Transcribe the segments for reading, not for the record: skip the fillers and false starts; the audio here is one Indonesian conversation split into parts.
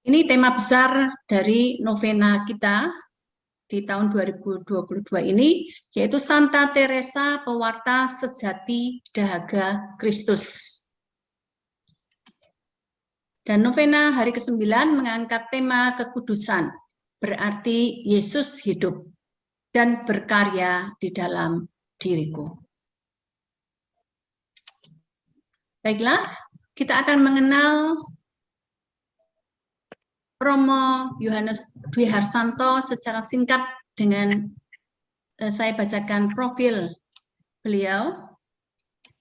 Ini tema besar dari novena kita di tahun 2022 ini, yaitu Santa Teresa Pewarta Sejati Dahaga Kristus. Dan novena hari ke-9 mengangkat tema kekudusan, berarti Yesus hidup dan berkarya di dalam diriku. Baiklah, kita akan mengenal Romo Yohanes Dwi Harsanto secara singkat dengan saya bacakan profil beliau.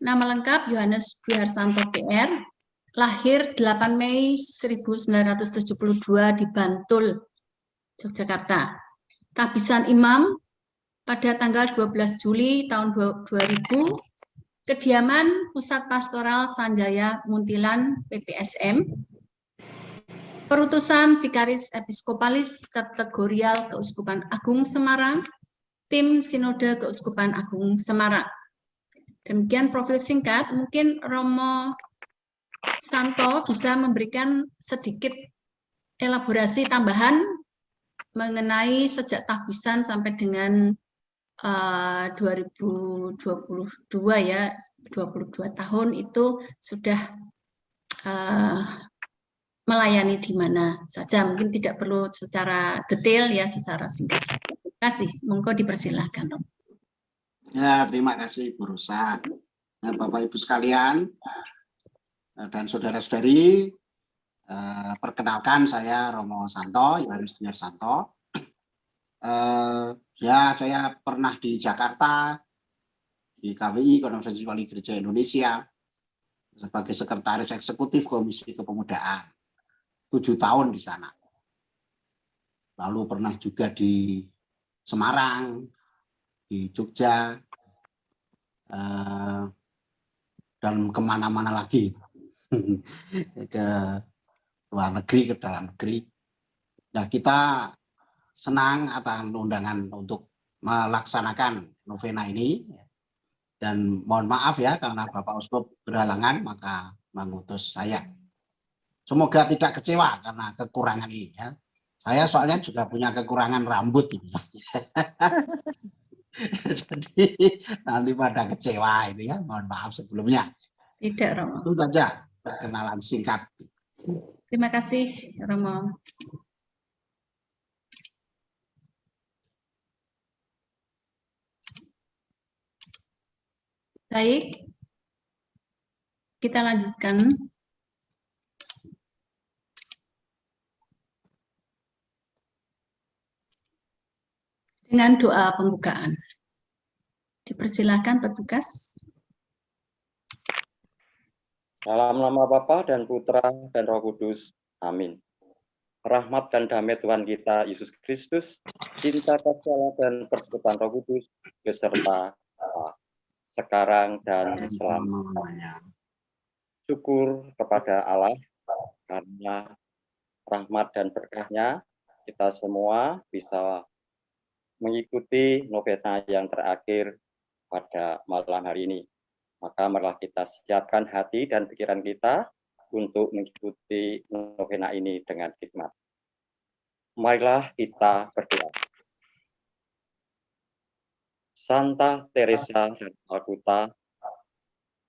Nama lengkap Yohanes Dwi Harsanto PR, lahir 8 Mei 1972 di Bantul, Yogyakarta. Tabisan Imam pada tanggal 12 Juli tahun 2000, kediaman Pusat Pastoral Sanjaya Muntilan PPSM, perutusan Vikaris Episkopalis Kategorial Keuskupan Agung Semarang, tim Sinode Keuskupan Agung Semarang. Demikian profil singkat, mungkin Romo Santo bisa memberikan sedikit elaborasi tambahan mengenai sejak tahbisan sampai dengan 2022 ya, 22 tahun itu sudah melayani di mana saja. Mungkin tidak perlu secara detail ya, secara singkat saja. Terima kasih. Monggo dipersilahkan, Romo. Ya, terima kasih Bu Rosa. Nah, Bapak Ibu sekalian dan saudara-saudari, perkenalkan saya Romo Santo, Yohanes Dwi Harsanto. Ya, saya pernah di Jakarta, di KWI, Konferensi Wali Gereja Indonesia, sebagai Sekretaris Eksekutif Komisi Kepemudaan. 7 tahun di sana. Lalu pernah juga di Semarang, di Jogja, dan kemana-mana lagi, ke luar negeri, ke dalam negeri. Nah, kita senang atas undangan untuk melaksanakan novena ini, dan mohon maaf ya karena Bapak Uskup berhalangan maka mengutus saya. Semoga tidak kecewa karena kekurangan ini ya. Saya soalnya juga punya kekurangan rambut ini. Jadi nanti pada kecewa ini ya, mohon maaf sebelumnya. Tidak, Romo. Itu saja perkenalan singkat. Terima kasih, Romo. Baik, kita lanjutkan. Dengan doa pembukaan. Dipersilakan petugas. Dalam nama Bapa dan Putra dan Roh Kudus. Amin. Rahmat dan damai Tuhan kita Yesus Kristus, cinta kasih Allah dan persekutuan Roh Kudus beserta sekarang dan selamanya. Syukur kepada Allah karena rahmat dan berkah-Nya kita semua bisa mengikuti novena yang terakhir pada malam hari ini. Maka marilah kita siapkan hati dan pikiran kita untuk mengikuti novena ini dengan hikmat. Marilah kita berdoa. Santa Teresa dan Calcutta,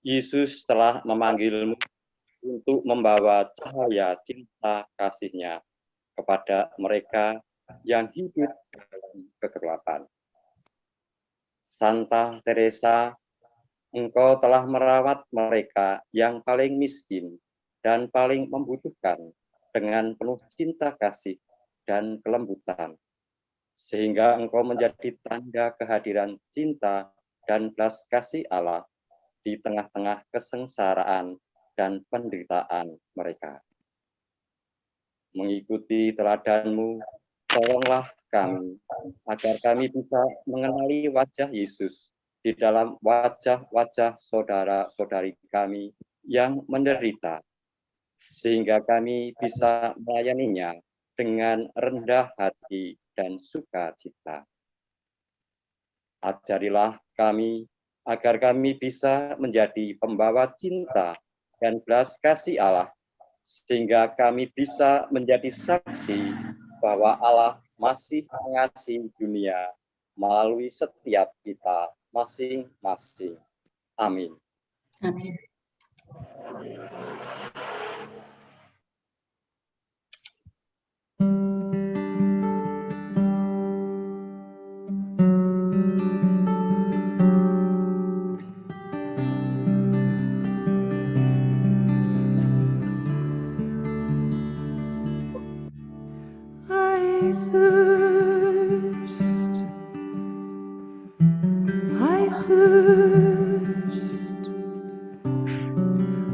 Yesus telah memanggilmu untuk membawa cahaya cinta kasih-Nya kepada mereka yang hidup dalam kegelapan. Santa Teresa, Engkau telah merawat mereka yang paling miskin dan paling membutuhkan dengan penuh cinta kasih dan kelembutan, sehingga Engkau menjadi tanda kehadiran cinta dan belas kasih Allah di tengah-tengah kesengsaraan dan penderitaan mereka. Mengikuti teladan-Mu, tolonglah kami agar kami bisa mengenali wajah Yesus di dalam wajah-wajah saudara-saudari kami yang menderita, sehingga kami bisa melayaninya dengan rendah hati dan sukacita. Ajarilah kami agar kami bisa menjadi pembawa cinta dan belas kasih Allah sehingga kami bisa menjadi saksi bahwa Allah masih mengasihi dunia melalui setiap kita masing-masing. Amin. Amin.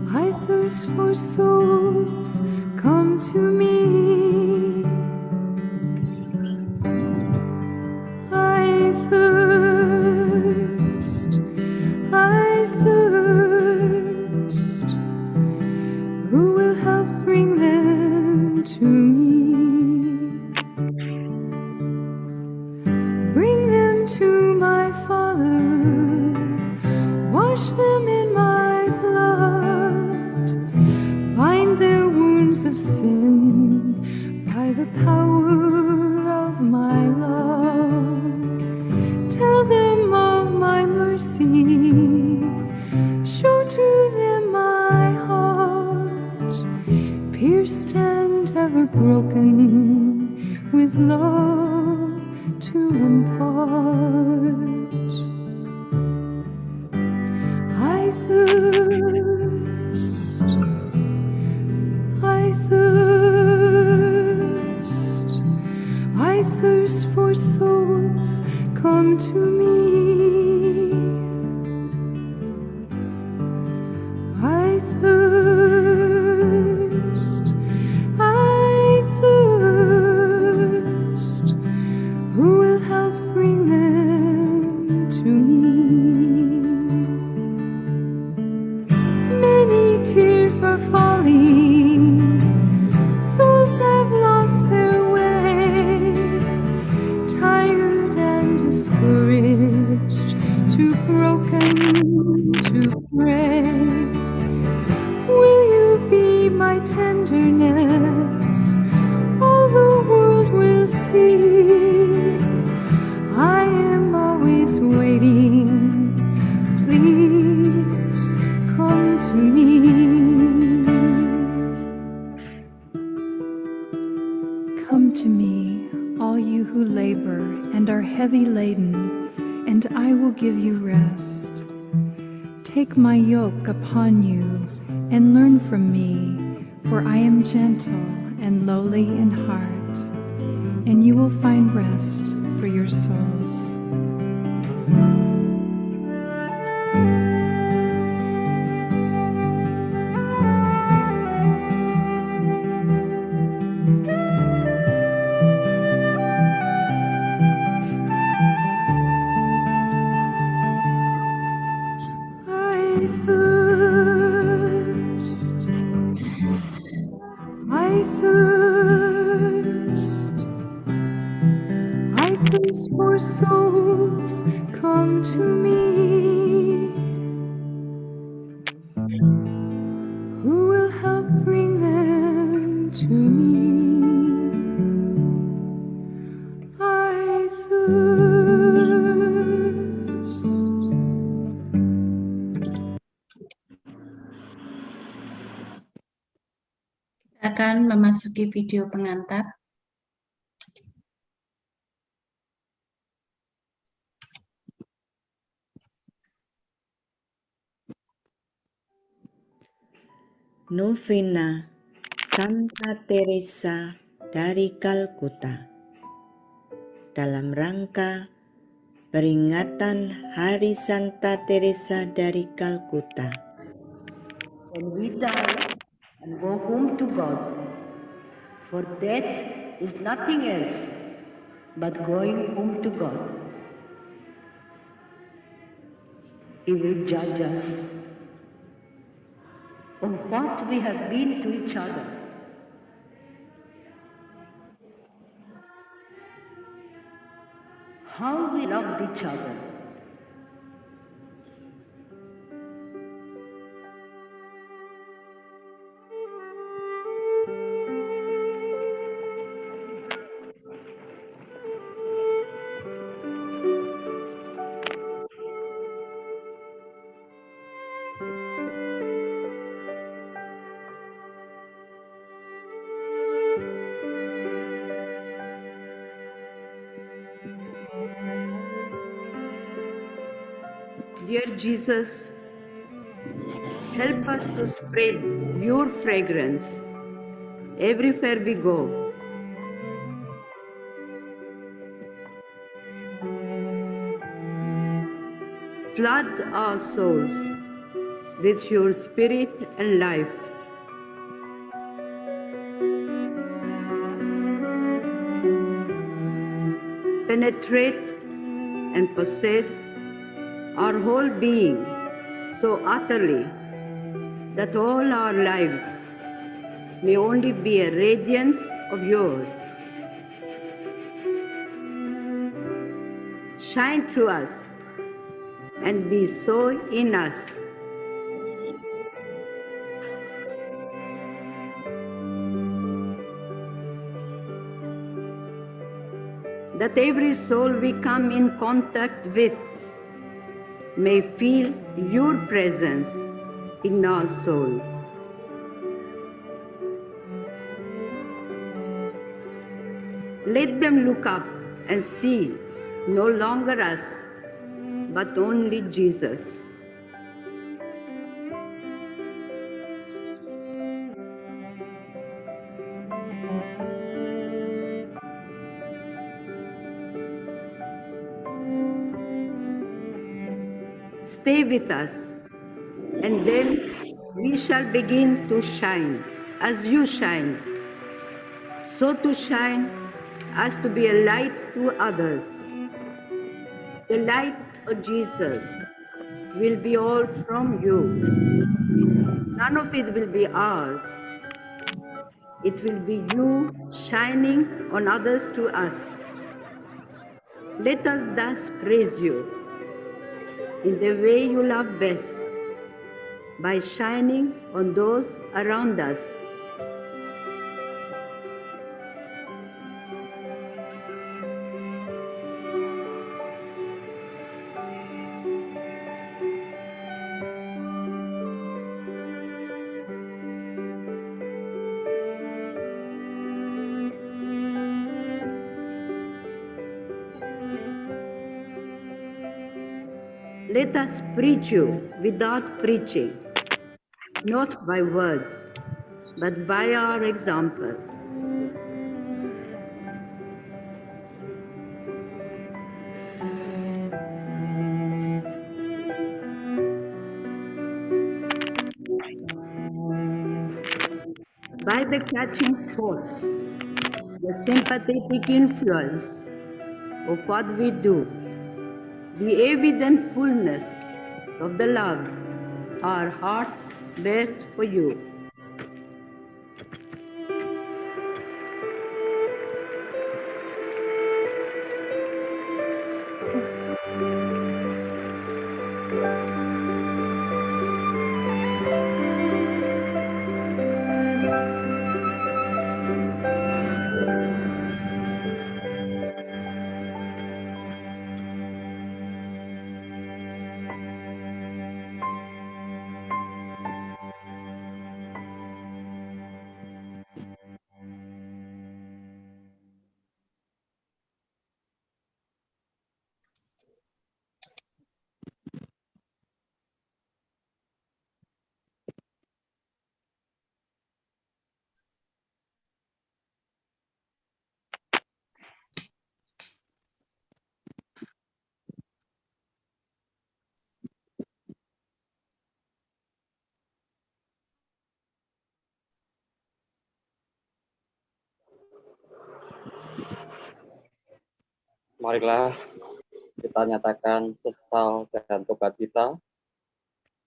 I thirst for souls, come to me. I thirst, who will help bring them to me? Bring them to my Father, wash them in my blood, bind their wounds of sin by the power of my love. Tell them of my mercy, show to them my heart, pierced and ever broken, with love to impart. I thirst, I thirst for souls, come to me. I thirst, who will help bring them to me? Many tears are falling, souls have lost their way, tired and discouraged, too broken to pray. Will you be my tenderness? All the world will see. I am always waiting. Please come to me. Come to me, all you who labor and are heavy laden, and I will give you rest. Take my yoke upon you and learn from me, for I am gentle and lowly in heart, and you will find rest for your souls. I thirst for souls, come to me. Who will help bring them to me? I thirst. Kita akan memasuki video pengantar. Novena Santa Teresa dari Kalkuta dalam rangka peringatan Hari Santa Teresa dari Kalkuta. When we die and go home to God, for death is nothing else but going home to God. He will judge us on what we have been to each other. How we loved each other. Dear Jesus, help us to spread your fragrance everywhere we go. Flood our souls with your spirit and life. Penetrate and possess our whole being so utterly that all our lives may only be a radiance of yours. Shine through us and be so in us that every soul we come in contact with may feel your presence in our soul. Let them look up and see no longer us, but only Jesus. Stay with us, and then we shall begin to shine as you shine, so to shine as to be a light to others. The light of Jesus will be all from you. None of it will be ours. It will be you shining on others to us. Let us thus praise you in the way you love best, by shining on those around us. Let us preach you without preaching, not by words, but by our example. By the catching force, the sympathetic influence of what we do, the evident fullness of the love our hearts bears for you. Marilah kita nyatakan sesal dan tobat kita,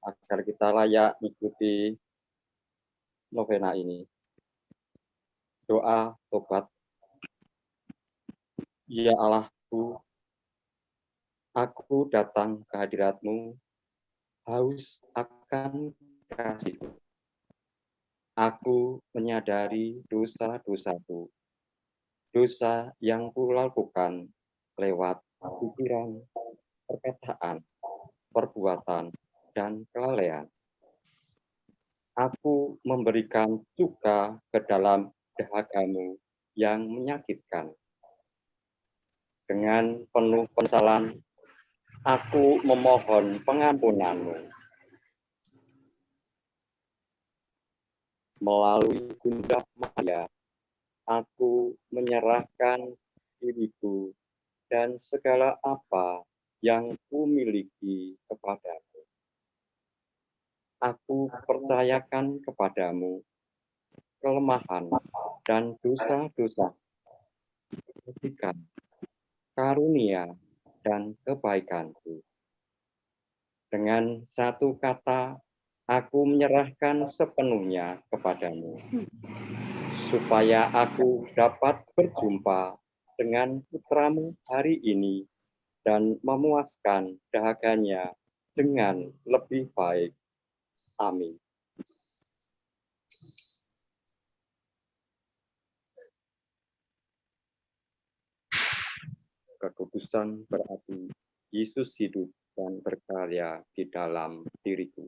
agar kita layak mengikuti novena ini. Doa tobat. Ya Allahku, aku datang ke hadirat-Mu, haus akan kasih-Mu. Aku menyadari dosa-dosaku, dosa yang kulakukan lewat pikiran, perkataan, perbuatan, dan kelalaian. Aku memberikan cuka ke dalam dahaga-Mu yang menyakitkan. Dengan penuh penyesalan, Aku memohon pengampunan-Mu. Melalui Bunda Maria, aku menyerahkan diriku dan segala apa yang kumiliki kepadamu. Aku percayakan kepadamu kelemahan dan dosa-dosa, kebaikan, karunia, dan kebaikanku. Dengan satu kata, aku menyerahkan sepenuhnya kepadamu, supaya aku dapat berjumpa dengan putramu hari ini dan memuaskan dahaganya dengan lebih baik. Amin. Kekudusan berarti Yesus hidup dan berkarya di dalam diriku.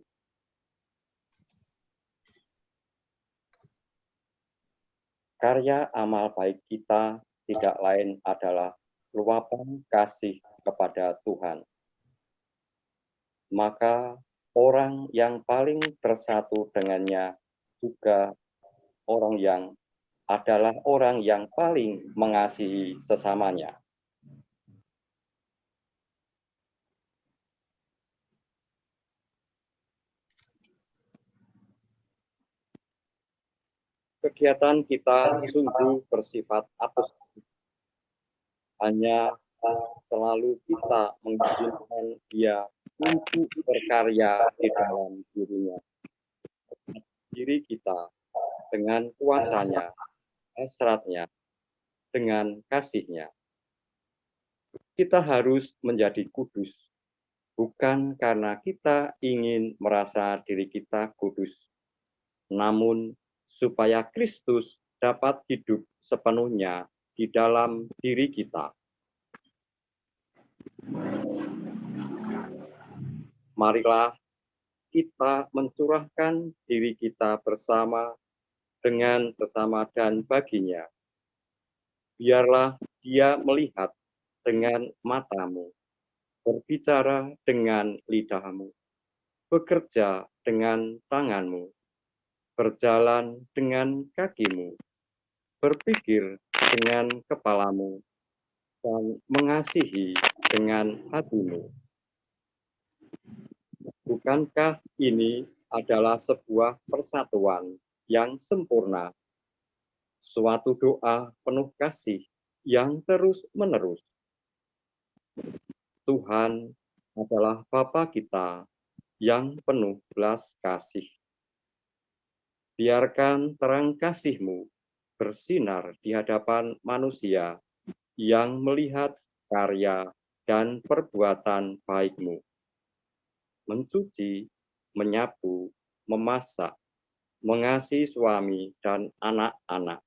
Karya amal baik kita tidak lain adalah luapan kasih kepada Tuhan. Maka orang yang paling bersatu dengannya juga adalah orang yang paling mengasihi sesamanya. Kegiatan kita sungguh bersifat apostolik. Hanya selalu kita mengizinkan Dia untuk berkarya di dalam dirinya. Diri kita dengan kuasanya, hasratnya, dengan kasihnya. Kita harus menjadi kudus, bukan karena kita ingin merasa diri kita kudus, namun supaya Kristus dapat hidup sepenuhnya di dalam diri kita. Marilah kita mencurahkan diri kita bersama dengan sesama dan baginya. Biarlah Dia melihat dengan matamu, berbicara dengan lidahmu, bekerja dengan tanganmu, berjalan dengan kakimu, berpikir dengan kepalamu, dan mengasihi dengan hatimu. Bukankah ini adalah sebuah persatuan yang sempurna, suatu doa penuh kasih yang terus-menerus? Tuhan adalah Bapa kita yang penuh belas kasih. Biarkan terang kasih-Mu bersinar di hadapan manusia yang melihat karya dan perbuatan baik-Mu. Mencuci, menyapu, memasak, mengasihi suami dan anak-anak,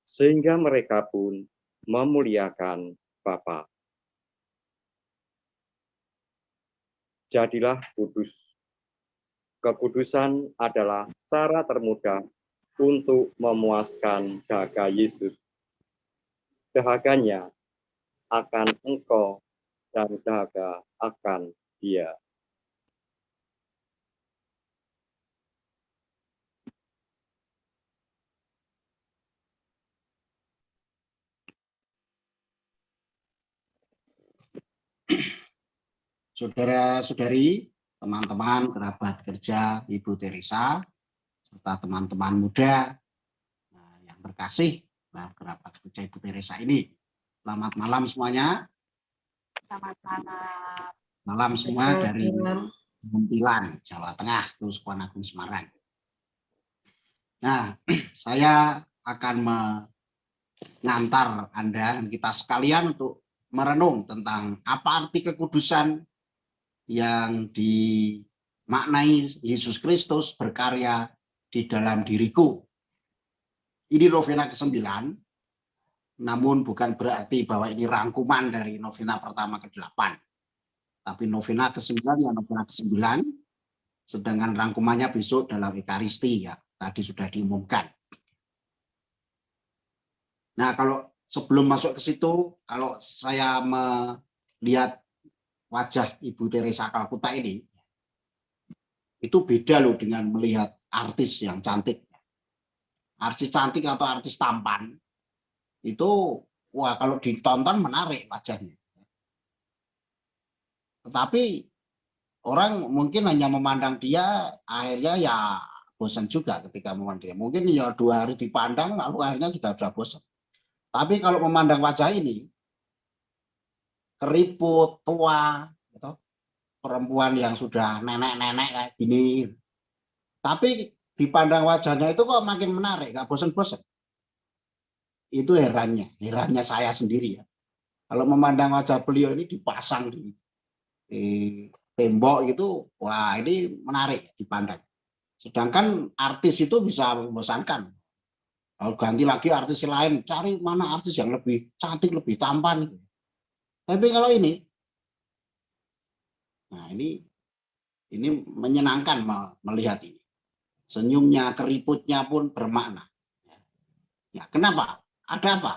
sehingga mereka pun memuliakan Bapa. Jadilah kudus. Kekudusan adalah cara termudah untuk memuaskan dahaga Yesus. Dahaganya akan engkau dan dahaga akan Dia. Saudara-saudari, teman-teman kerabat kerja Ibu Teresa, serta teman-teman muda yang berkasih kerabat kerja Ibu Teresa ini. Selamat malam semuanya. Selamat malam. Malam semua dari Muntilan, Jawa Tengah, terus Kesukuan Agung Semarang. Nah, saya akan mengantar Anda dan kita sekalian untuk merenung tentang apa arti kekudusan yang dimaknai Yesus Kristus berkarya di dalam diriku. Ini novena ke-9, namun bukan berarti bahwa ini rangkuman dari novena pertama ke-8. Tapi novena ke-9 yang novena ke-9, sedangkan rangkumannya besok dalam Ekaristi ya, tadi sudah diumumkan. Nah, kalau sebelum masuk ke situ, kalau saya melihat wajah Ibu Teresa Kalkuta ini, itu beda loh dengan melihat artis yang cantik. Artis cantik atau artis tampan, itu wah kalau ditonton menarik wajahnya. Tetapi orang mungkin hanya memandang dia, akhirnya ya bosan juga ketika memandang dia. Mungkin ya 2 hari dipandang, lalu akhirnya juga sudah bosan. Tapi kalau memandang wajah ini, keriput, tua, gitu, perempuan yang sudah nenek-nenek kayak gini, tapi dipandang wajahnya itu kok makin menarik, gak bosan-bosan. Itu herannya saya sendiri ya. Kalau memandang wajah beliau ini dipasang di tembok gitu, wah ini menarik dipandang. Sedangkan artis itu bisa membosankan. Kalau ganti lagi artis lain, cari mana artis yang lebih cantik, lebih tampan. Tapi kalau ini, nah ini menyenangkan melihat ini. Senyumnya, keriputnya pun bermakna. Ya, kenapa? Ada apa?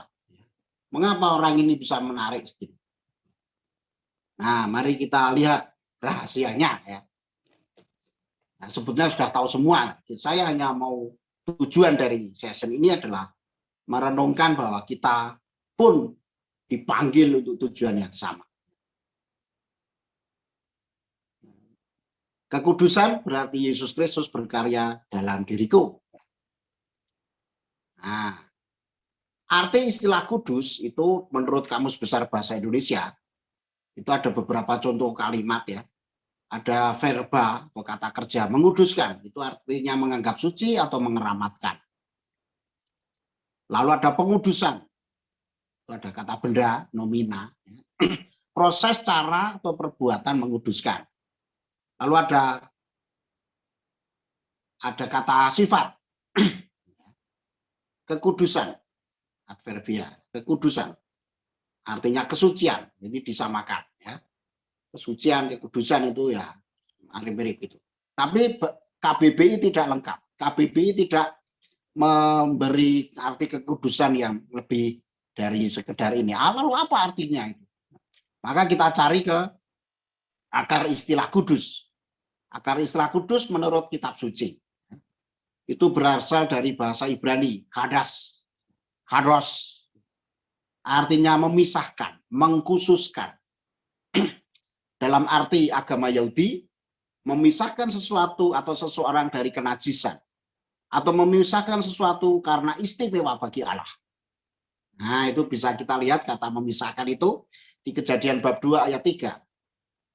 Mengapa orang ini bisa menarik segitu? Nah, mari kita lihat rahasianya ya. Nah, sebetulnya sudah tahu semua. Saya hanya mau tujuan dari session ini adalah merenungkan bahwa kita pun dipanggil untuk tujuan yang sama. Kekudusan berarti Yesus Kristus berkarya dalam diriku. Nah, arti istilah kudus itu menurut Kamus Besar Bahasa Indonesia itu ada beberapa contoh kalimat ya. Ada verba atau kata kerja menguduskan, itu artinya menganggap suci atau mengeramatkan. Lalu ada pengudusan, itu ada kata benda, nomina, proses, cara atau perbuatan menguduskan. Lalu ada kata sifat, kekudusan, adverbia, kekudusan, artinya kesucian, jadi disamakan ya. Kesucian, kekudusan itu ya mirip itu. Tapi KBBI tidak lengkap. KBBI tidak memberi arti kekudusan yang lebih dari sekedar ini. Lalu apa artinya itu? Maka kita cari ke akar istilah kudus. Akar istilah kudus menurut kitab suci. Itu berasal dari bahasa Ibrani, kadas. Kados. Artinya memisahkan, mengkhususkan. Dalam arti agama Yahudi, memisahkan sesuatu atau seseorang dari kenajisan. Atau memisahkan sesuatu karena istimewa bagi Allah. Nah, itu bisa kita lihat kata memisahkan itu di Kejadian bab 2 ayat 3.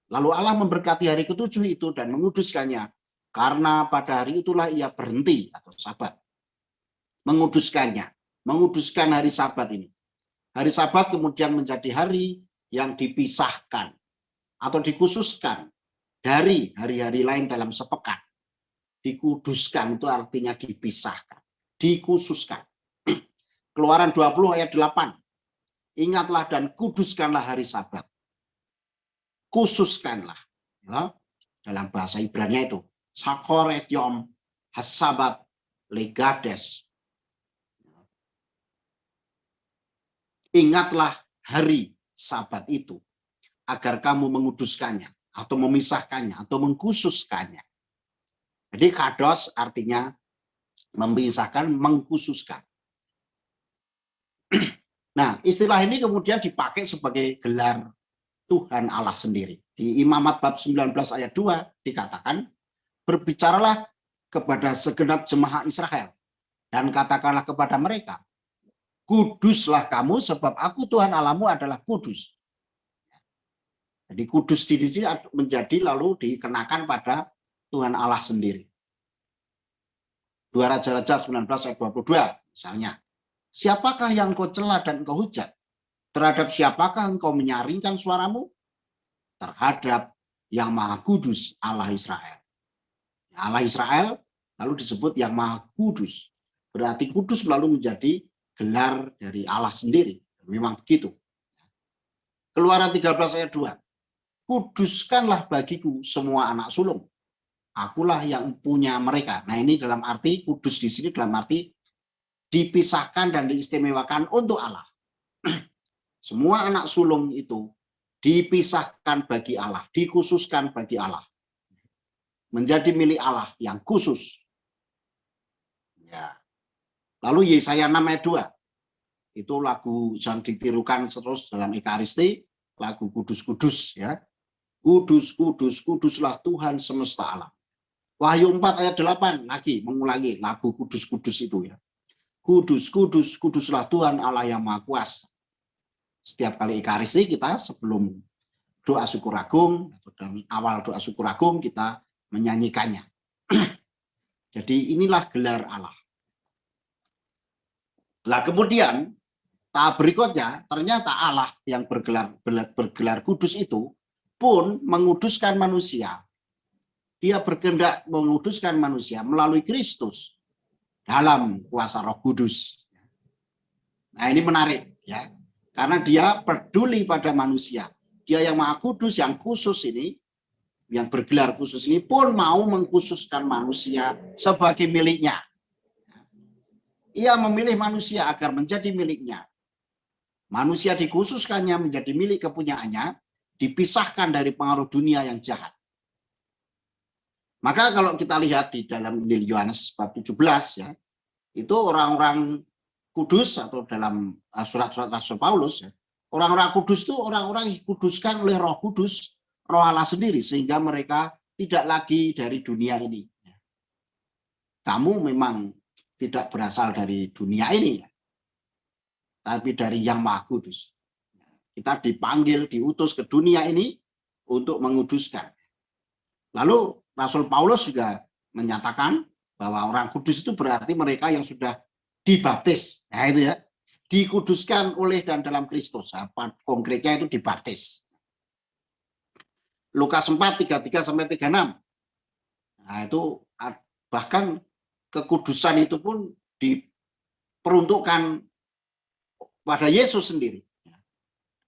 Lalu Allah memberkati hari ke-7 itu dan menguduskannya. Karena pada hari itulah ia berhenti atau sabat. Menguduskannya. Menguduskan hari sabat ini. Hari sabat kemudian menjadi hari yang dipisahkan atau dikhususkan dari hari-hari lain dalam sepekan. Dikuduskan itu artinya dipisahkan, dikhususkan. Keluaran 20 ayat 8. Ingatlah dan kuduskanlah hari Sabat. Khususkanlah. Ya, dalam bahasa Ibrani itu. Sakoret yom hasabat legades. Ingatlah hari Sabat itu agar kamu menguduskannya atau memisahkannya atau mengkhususkannya. Jadi kados artinya memisahkan, mengkhususkan. Nah, istilah ini kemudian dipakai sebagai gelar Tuhan Allah sendiri. Di Imamat bab 19 ayat 2 dikatakan, berbicaralah kepada segenap jemaah Israel dan katakanlah kepada mereka, kuduslah kamu sebab aku Tuhan Allahmu adalah kudus. Jadi kudus di sini menjadi lalu dikenakan pada Tuhan Allah sendiri. 2 Raja-Raja 19 ayat 22 misalnya. Siapakah yang kau cela dan kau hujat? Terhadap siapakah engkau menyaringkan suaramu? Terhadap yang Maha Kudus Allah Israel. Allah Israel lalu disebut yang Maha Kudus. Berarti kudus lalu menjadi gelar dari Allah sendiri. Memang begitu. Keluaran 13 ayat 2. Kuduskanlah bagiku semua anak sulung. Akulah yang punya mereka. Nah, ini dalam arti kudus di sini dalam arti dipisahkan dan diistimewakan untuk Allah. Semua anak sulung itu dipisahkan bagi Allah, dikhususkan bagi Allah, menjadi milik Allah yang khusus. Ya. Lalu Yesaya 6 ayat 2, itu lagu yang ditirukan terus dalam Ekaristi, lagu kudus-kudus ya. Kudus, kudus, kuduslah Tuhan semesta alam. Wahyu 4 ayat 8 lagi mengulangi lagu kudus-kudus itu ya. Kudus, kudus, kuduslah Tuhan Allah yang Maha Kuasa. Setiap kali Ekaristi kita sebelum doa syukur agung, atau dalam awal doa syukur agung kita menyanyikannya. Jadi inilah gelar Allah. Nah kemudian tahap berikutnya ternyata Allah yang bergelar kudus itu pun menguduskan manusia. Dia berkehendak menguduskan manusia melalui Kristus dalam kuasa Roh Kudus. Nah ini menarik ya, karena dia peduli pada manusia. Dia yang Maha Kudus, yang khusus ini, yang bergelar khusus ini pun mau mengkhususkan manusia sebagai miliknya. Ia memilih manusia agar menjadi miliknya. Manusia dikhususkannya menjadi milik kepunyaannya, dipisahkan dari pengaruh dunia yang jahat. Maka kalau kita lihat di dalam Injil Yohanes bab 17 ya, itu orang-orang kudus atau dalam surat-surat Rasul Paulus ya, orang-orang kudus itu orang-orang yang dikuduskan oleh Roh Kudus, Roh Allah sendiri, sehingga mereka tidak lagi dari dunia ini. Kamu memang tidak berasal dari dunia ini ya, tapi dari Yang Maha Kudus. Kita dipanggil, diutus ke dunia ini untuk menguduskan. Lalu Rasul Paulus juga menyatakan bahwa orang kudus itu berarti mereka yang sudah dibaptis. Nah itu ya, dikuduskan oleh dan dalam Kristus. Apa konkretnya itu dibaptis. Lukas 4, 33-36. Nah itu bahkan kekudusan itu pun diperuntukkan pada Yesus sendiri.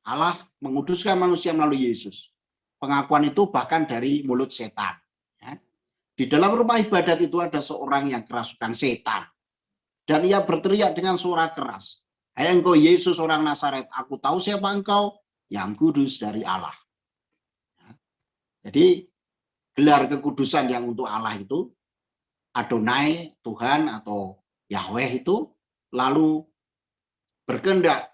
Allah menguduskan manusia melalui Yesus. Pengakuan itu bahkan dari mulut setan. Di dalam rumah ibadat itu ada seorang yang kerasukan setan. Dan ia berteriak dengan suara keras. Hai engkau Yesus orang Nazaret, aku tahu siapa engkau, yang kudus dari Allah. Jadi gelar kekudusan yang untuk Allah itu, Adonai, Tuhan atau Yahweh itu, lalu berkehendak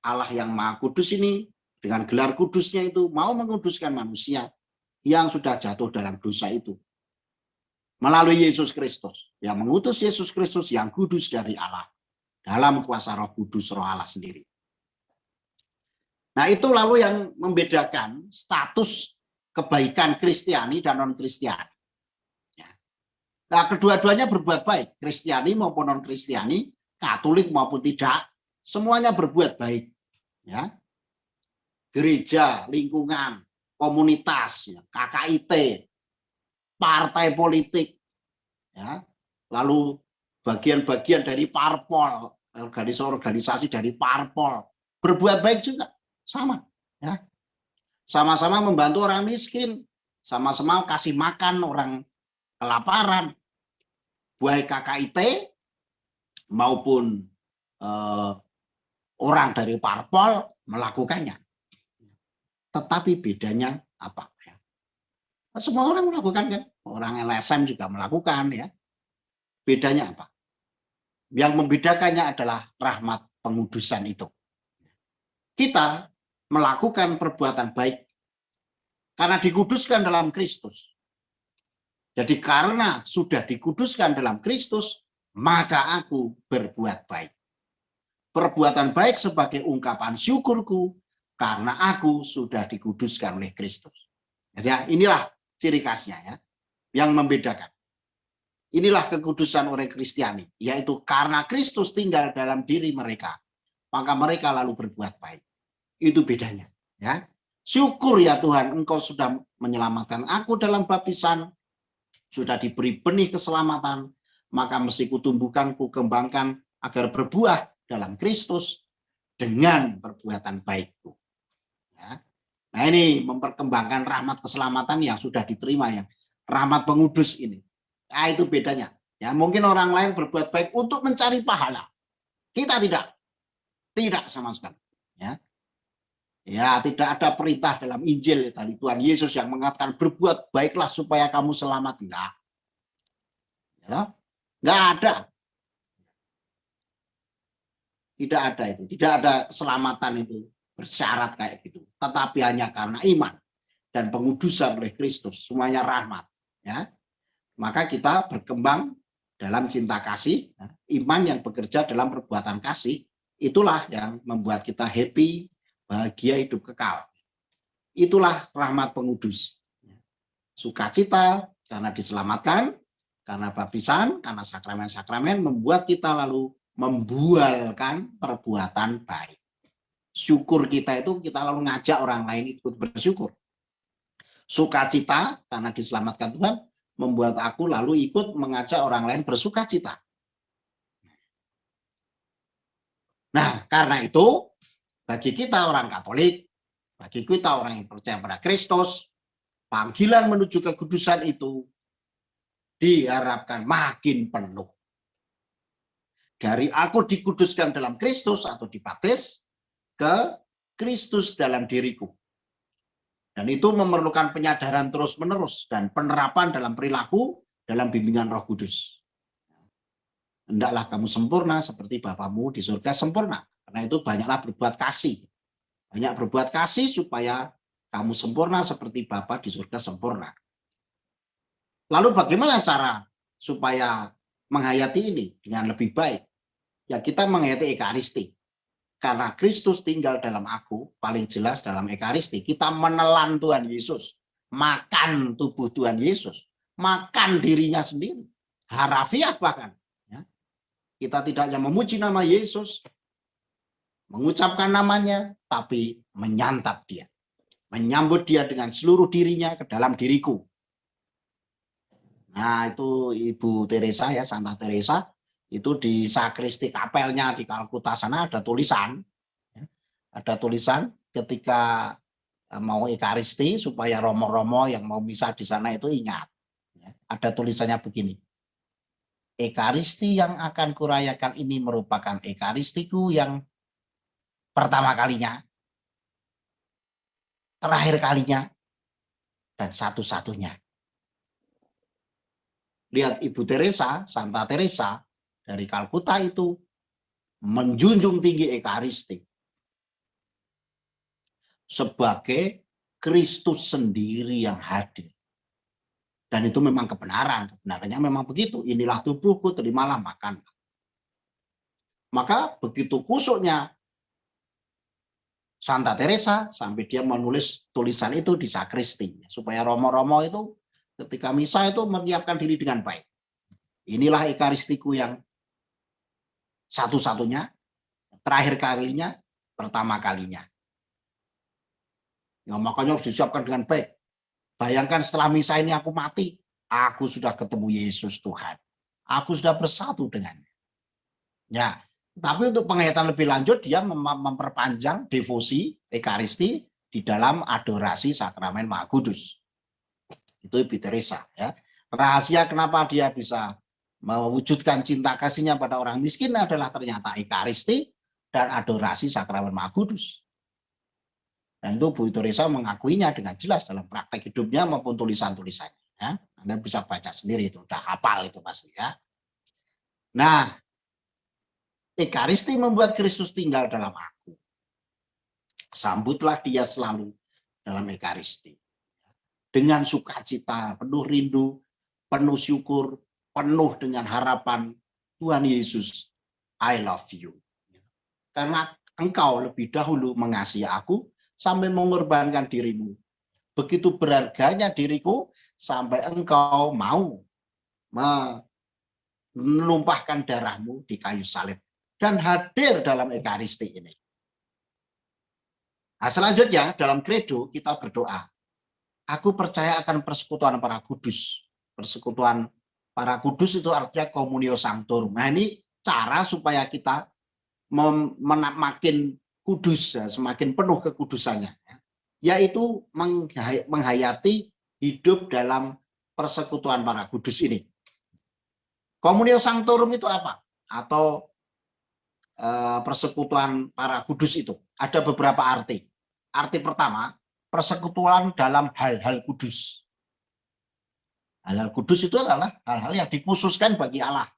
Allah yang Maha Kudus ini dengan gelar kudusnya itu mau menguduskan manusia yang sudah jatuh dalam dosa itu melalui Yesus Kristus, yang mengutus Yesus Kristus yang kudus dari Allah dalam kuasa Roh Kudus, Roh Allah sendiri. Nah itu lalu yang membedakan status kebaikan Kristiani dan non-Kristiani. Nah kedua-duanya berbuat baik, Kristiani maupun non-Kristiani, Katolik maupun tidak, semuanya berbuat baik. Ya. Gereja, lingkungan, komunitas, ya, KKIT, partai politik, ya, lalu bagian-bagian dari parpol, organisasi dari parpol, berbuat baik juga, sama. Ya. Sama-sama membantu orang miskin, sama-sama kasih makan orang kelaparan, baik KKIT maupun orang dari parpol melakukannya. Tetapi bedanya apa? Ya. Semua orang melakukan kan, orang LSM juga melakukan ya. Bedanya apa? Yang membedakannya adalah rahmat pengudusan itu. Kita melakukan perbuatan baik karena dikuduskan dalam Kristus. Jadi karena sudah dikuduskan dalam Kristus, maka aku berbuat baik. Perbuatan baik sebagai ungkapan syukurku karena aku sudah dikuduskan oleh Kristus. Jadi inilah ciri khasnya ya, yang membedakan. Inilah kekudusan orang Kristiani, yaitu karena Kristus tinggal dalam diri mereka, maka mereka lalu berbuat baik. Itu bedanya. Ya. Syukur ya Tuhan, Engkau sudah menyelamatkan aku dalam baptisan, sudah diberi benih keselamatan, maka mesti kutumbuhkan, kukembangkan agar berbuah dalam Kristus dengan perbuatan baikku. Ya. Nah ini memperkembangkan rahmat keselamatan yang sudah diterima ya, rahmat pengudus ini. Nah itu bedanya. Ya mungkin orang lain berbuat baik untuk mencari pahala. Kita tidak sama sekali. Ya. Ya, tidak ada perintah dalam Injil dari Tuhan Yesus yang mengatakan berbuat baiklah supaya kamu selamat. Enggak. Ya, enggak ada. Tidak ada itu. Tidak ada keselamatan itu bersyarat kayak gitu. Tetapi hanya karena iman dan pengudusan oleh Kristus. Semuanya rahmat. Ya. Maka kita berkembang dalam cinta kasih. Iman yang bekerja dalam perbuatan kasih. Itulah yang membuat kita happy, bahagia, hidup kekal. Itulah rahmat pengudus. Sukacita karena diselamatkan, karena baptisan, karena sakramen-sakramen membuat kita lalu membualkan perbuatan baik. Syukur kita itu kita lalu ngajak orang lain ikut bersyukur. Sukacita karena diselamatkan Tuhan membuat aku lalu ikut mengajak orang lain bersukacita. Nah, karena itu bagi kita orang Katolik, bagi kita orang yang percaya pada Kristus, panggilan menuju kekudusan itu diharapkan makin penuh. Dari aku dikuduskan dalam Kristus atau dibaptis ke Kristus dalam diriku. Dan itu memerlukan penyadaran terus-menerus dan penerapan dalam perilaku dalam bimbingan Roh Kudus. Hendaklah kamu sempurna seperti Bapamu di surga sempurna. Karena itu banyaklah berbuat kasih. Banyak berbuat kasih supaya kamu sempurna seperti Bapa di surga sempurna. Lalu bagaimana cara supaya menghayati ini dengan lebih baik? Ya kita menghayati Ekaristi. Karena Kristus tinggal dalam aku, paling jelas dalam Ekaristi. Kita menelan Tuhan Yesus. Makan tubuh Tuhan Yesus. Makan dirinya sendiri. Harafiah bahkan. Ya. Kita tidak hanya memuji nama Yesus, mengucapkan namanya, tapi menyantap dia. Menyambut dia dengan seluruh dirinya ke dalam diriku. Nah itu Ibu Teresa ya, Santa Teresa, itu di sakristi kapelnya di Kalkuta sana ada tulisan. Ada tulisan ketika mau Ekaristi supaya romo-romo yang mau misa di sana itu ingat. Ada tulisannya begini. Ekaristi yang akan kurayakan ini merupakan Ekaristiku yang pertama kalinya, terakhir kalinya, dan satu-satunya. Lihat Ibu Teresa, Santa Teresa dari Kalkuta itu menjunjung tinggi Ekaristi sebagai Kristus sendiri yang hadir. Dan itu memang kebenaran. Kebenarannya memang begitu. Inilah tubuhku, terimalah makan. Maka begitu kusuknya Santa Teresa sampai dia menulis tulisan itu di sakristi. Supaya romo-romo itu ketika misa itu menyiapkan diri dengan baik. Inilah Ekaristiku yang satu-satunya, terakhir kalinya, pertama kalinya. Ya, makanya harus disiapkan dengan baik. Bayangkan setelah misa ini aku mati, aku sudah ketemu Yesus Tuhan. Aku sudah bersatu dengannya. Ya, tapi untuk penghayatan lebih lanjut, dia memperpanjang devosi Ekaristi di dalam adorasi sakramen Maha Kudus. Itu Ibu Teresa. Ya. Rahasia kenapa dia bisa mewujudkan cinta kasihnya pada orang miskin adalah ternyata Ekaristi dan adorasi sakramen Maha Kudus. Dan itu Bu Teresa mengakuinya dengan jelas dalam praktek hidupnya maupun tulisan-tulisannya. Ya. Anda bisa baca sendiri itu, udah hafal itu pasti ya. Nah, Ekaristi membuat Kristus tinggal dalam aku. Sambutlah dia selalu dalam Ekaristi. Dengan sukacita, penuh rindu, penuh syukur, penuh dengan harapan, Tuhan Yesus, I love you. Karena engkau lebih dahulu mengasihi aku, sampai mengorbankan dirimu. Begitu berharganya diriku, sampai engkau mau menumpahkan darahmu di kayu salib. Dan hadir dalam Ekaristi ini. Nah, selanjutnya dalam kredo kita berdoa. Aku percaya akan persekutuan para kudus. Persekutuan para kudus itu artinya communio sanctorum. Nah ini cara supaya kita makin kudus, ya, semakin penuh kekudusannya. Yaitu menghayati hidup dalam persekutuan para kudus ini. Communio sanctorum itu apa? Atau persekutuan para kudus itu ada beberapa arti. arti pertama, persekutuan dalam hal-hal kudus. Hal-hal kudus itu adalah hal-hal yang dikhususkan bagi Allah.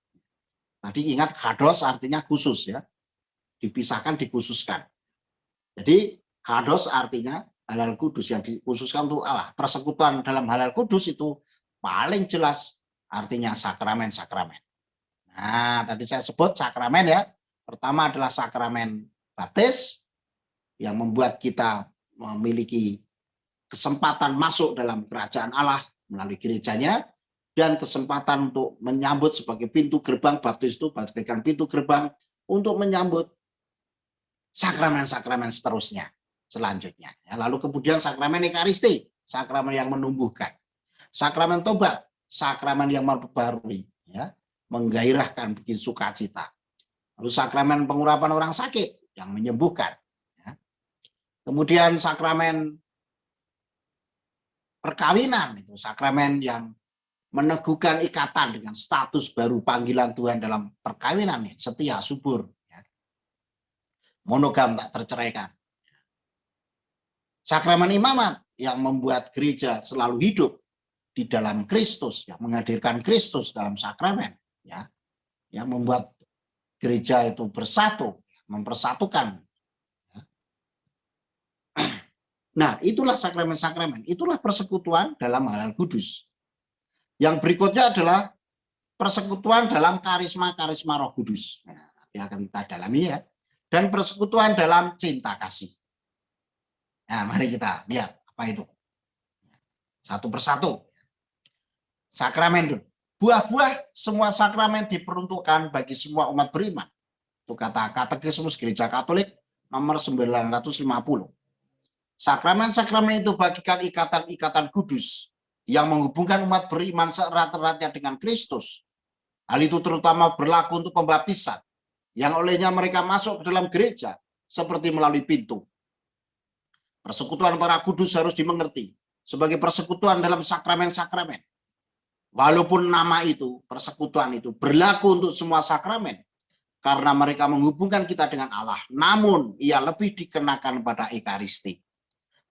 Tadi ingat kados artinya khusus ya. Dipisahkan, dikhususkan. Jadi kados artinya hal-hal kudus yang dikhususkan untuk Allah. Persekutuan dalam hal-hal kudus itu paling jelas artinya sakramen-sakramen. Nah, tadi saya sebut sakramen ya. Pertama adalah sakramen baptis yang membuat kita memiliki kesempatan masuk dalam kerajaan Allah melalui gerejanya, dan kesempatan untuk menyambut sebagai pintu gerbang, baptis itu bagaikan pintu gerbang untuk menyambut sakramen-sakramen seterusnya, selanjutnya. Ya, lalu kemudian sakramen Ekaristi, sakramen yang menumbuhkan. Sakramen tobat, sakramen yang memperbarui, ya, menggairahkan, bikin sukacita. Lalu sakramen pengurapan orang sakit yang menyembuhkan. Ya. Kemudian sakramen perkawinan, itu sakramen yang meneguhkan ikatan dengan status baru panggilan Tuhan dalam perkawinan, ya, setia, subur. Monogam, tak terceraikan. Sakramen imamat yang membuat gereja selalu hidup di dalam Kristus, yang menghadirkan Kristus dalam sakramen, ya, yang membuat gereja itu bersatu, mempersatukan. Nah, itulah sakramen-sakramen, itulah persekutuan dalam hal-hal kudus. Yang berikutnya adalah persekutuan dalam karisma-karisma Roh Kudus. Nah, nanti akan kita dalami ya. Dan persekutuan dalam cinta kasih. Nah, mari kita lihat apa itu. Satu persatu. Sakramen dulu. Buah-buah semua sakramen diperuntukkan bagi semua umat beriman. Itu kata Katekismus Gereja Katolik nomor 950. Sakramen-sakramen itu bagikan ikatan-ikatan kudus yang menghubungkan umat beriman seerat-eratnya dengan Kristus. Hal itu terutama berlaku untuk pembaptisan, yang olehnya mereka masuk ke dalam gereja seperti melalui pintu. Persekutuan para kudus harus dimengerti sebagai persekutuan dalam sakramen-sakramen. Walaupun nama itu, persekutuan itu berlaku untuk semua sakramen, karena mereka menghubungkan kita dengan Allah, namun ia lebih dikenakan pada Ekaristi,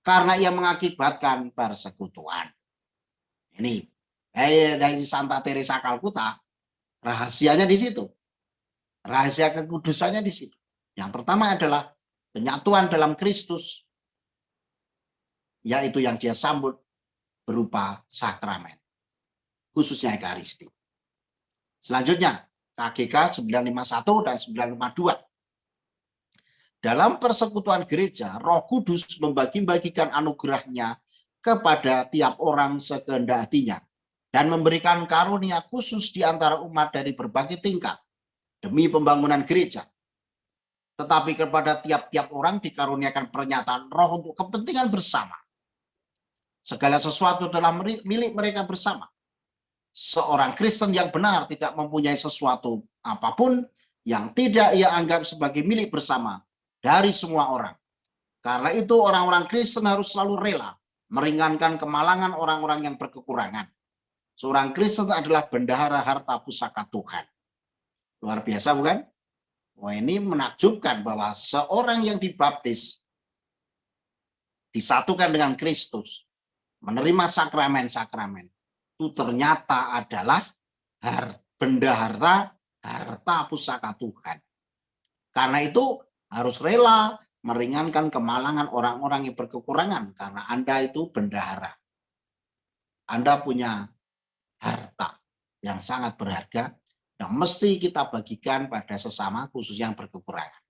karena ia mengakibatkan persekutuan. Ini dari Santa Teresa Kalkuta, rahasianya di situ. Rahasia kekudusannya di situ. Yang pertama adalah penyatuan dalam Kristus, yaitu yang dia sambut berupa sakramen, khususnya Ekaristi. Selanjutnya, KGK 951 dan 952. Dalam persekutuan gereja, Roh Kudus membagi-bagikan anugerahnya kepada tiap orang sekehendak hatinya dan memberikan karunia khusus di antara umat dari berbagai tingkat demi pembangunan gereja. Tetapi kepada tiap-tiap orang dikaruniakan pernyataan Roh untuk kepentingan bersama. Segala sesuatu adalah milik mereka bersama. Seorang Kristen yang benar tidak mempunyai sesuatu apapun yang tidak ia anggap sebagai milik bersama dari semua orang. Karena itu orang-orang Kristen harus selalu rela meringankan kemalangan orang-orang yang berkekurangan. Seorang Kristen adalah bendahara harta pusaka Tuhan. Luar biasa bukan? Wah, ini menakjubkan bahwa seorang yang dibaptis, disatukan dengan Kristus, menerima sakramen-sakramen, itu ternyata adalah bendahara harta pusaka Tuhan. Karena itu harus rela meringankan kemalangan orang-orang yang berkekurangan, karena Anda itu bendahara. Anda punya harta yang sangat berharga, yang mesti kita bagikan pada sesama, khusus yang berkekurangan.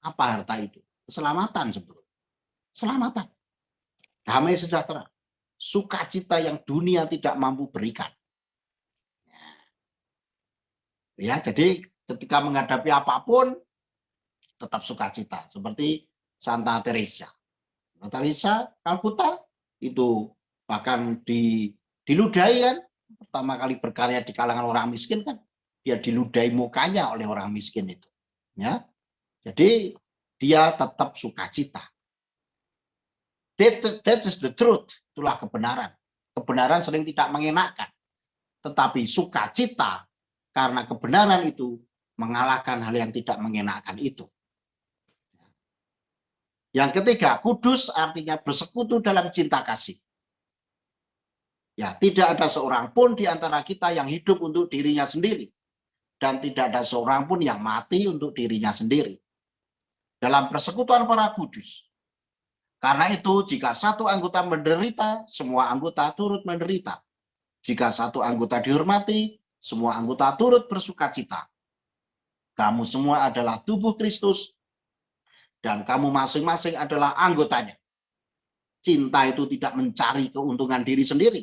Apa harta itu? Keselamatan sebetulnya. Keselamatan. Damai sejahtera. Sukacita yang dunia tidak mampu berikan. Ya, jadi ketika menghadapi apapun, tetap sukacita. Seperti Santa Teresa. Santa Teresa Kalkuta itu bahkan diludahi kan. Pertama kali berkarya di kalangan orang miskin kan, dia diludahi mukanya oleh orang miskin itu. Ya, jadi dia tetap sukacita. That is the truth. Itulah kebenaran. Kebenaran sering tidak mengenakan, tetapi sukacita karena kebenaran itu mengalahkan hal yang tidak mengenakan itu. Yang ketiga, kudus artinya bersekutu dalam cinta kasih. Ya, tidak ada seorang pun di antara kita yang hidup untuk dirinya sendiri. Dan tidak ada seorang pun yang mati untuk dirinya sendiri. Dalam persekutuan para kudus. Karena itu, jika satu anggota menderita, semua anggota turut menderita. Jika satu anggota dihormati, semua anggota turut bersukacita. Kamu semua adalah tubuh Kristus, dan kamu masing-masing adalah anggotanya. Cinta itu tidak mencari keuntungan diri sendiri.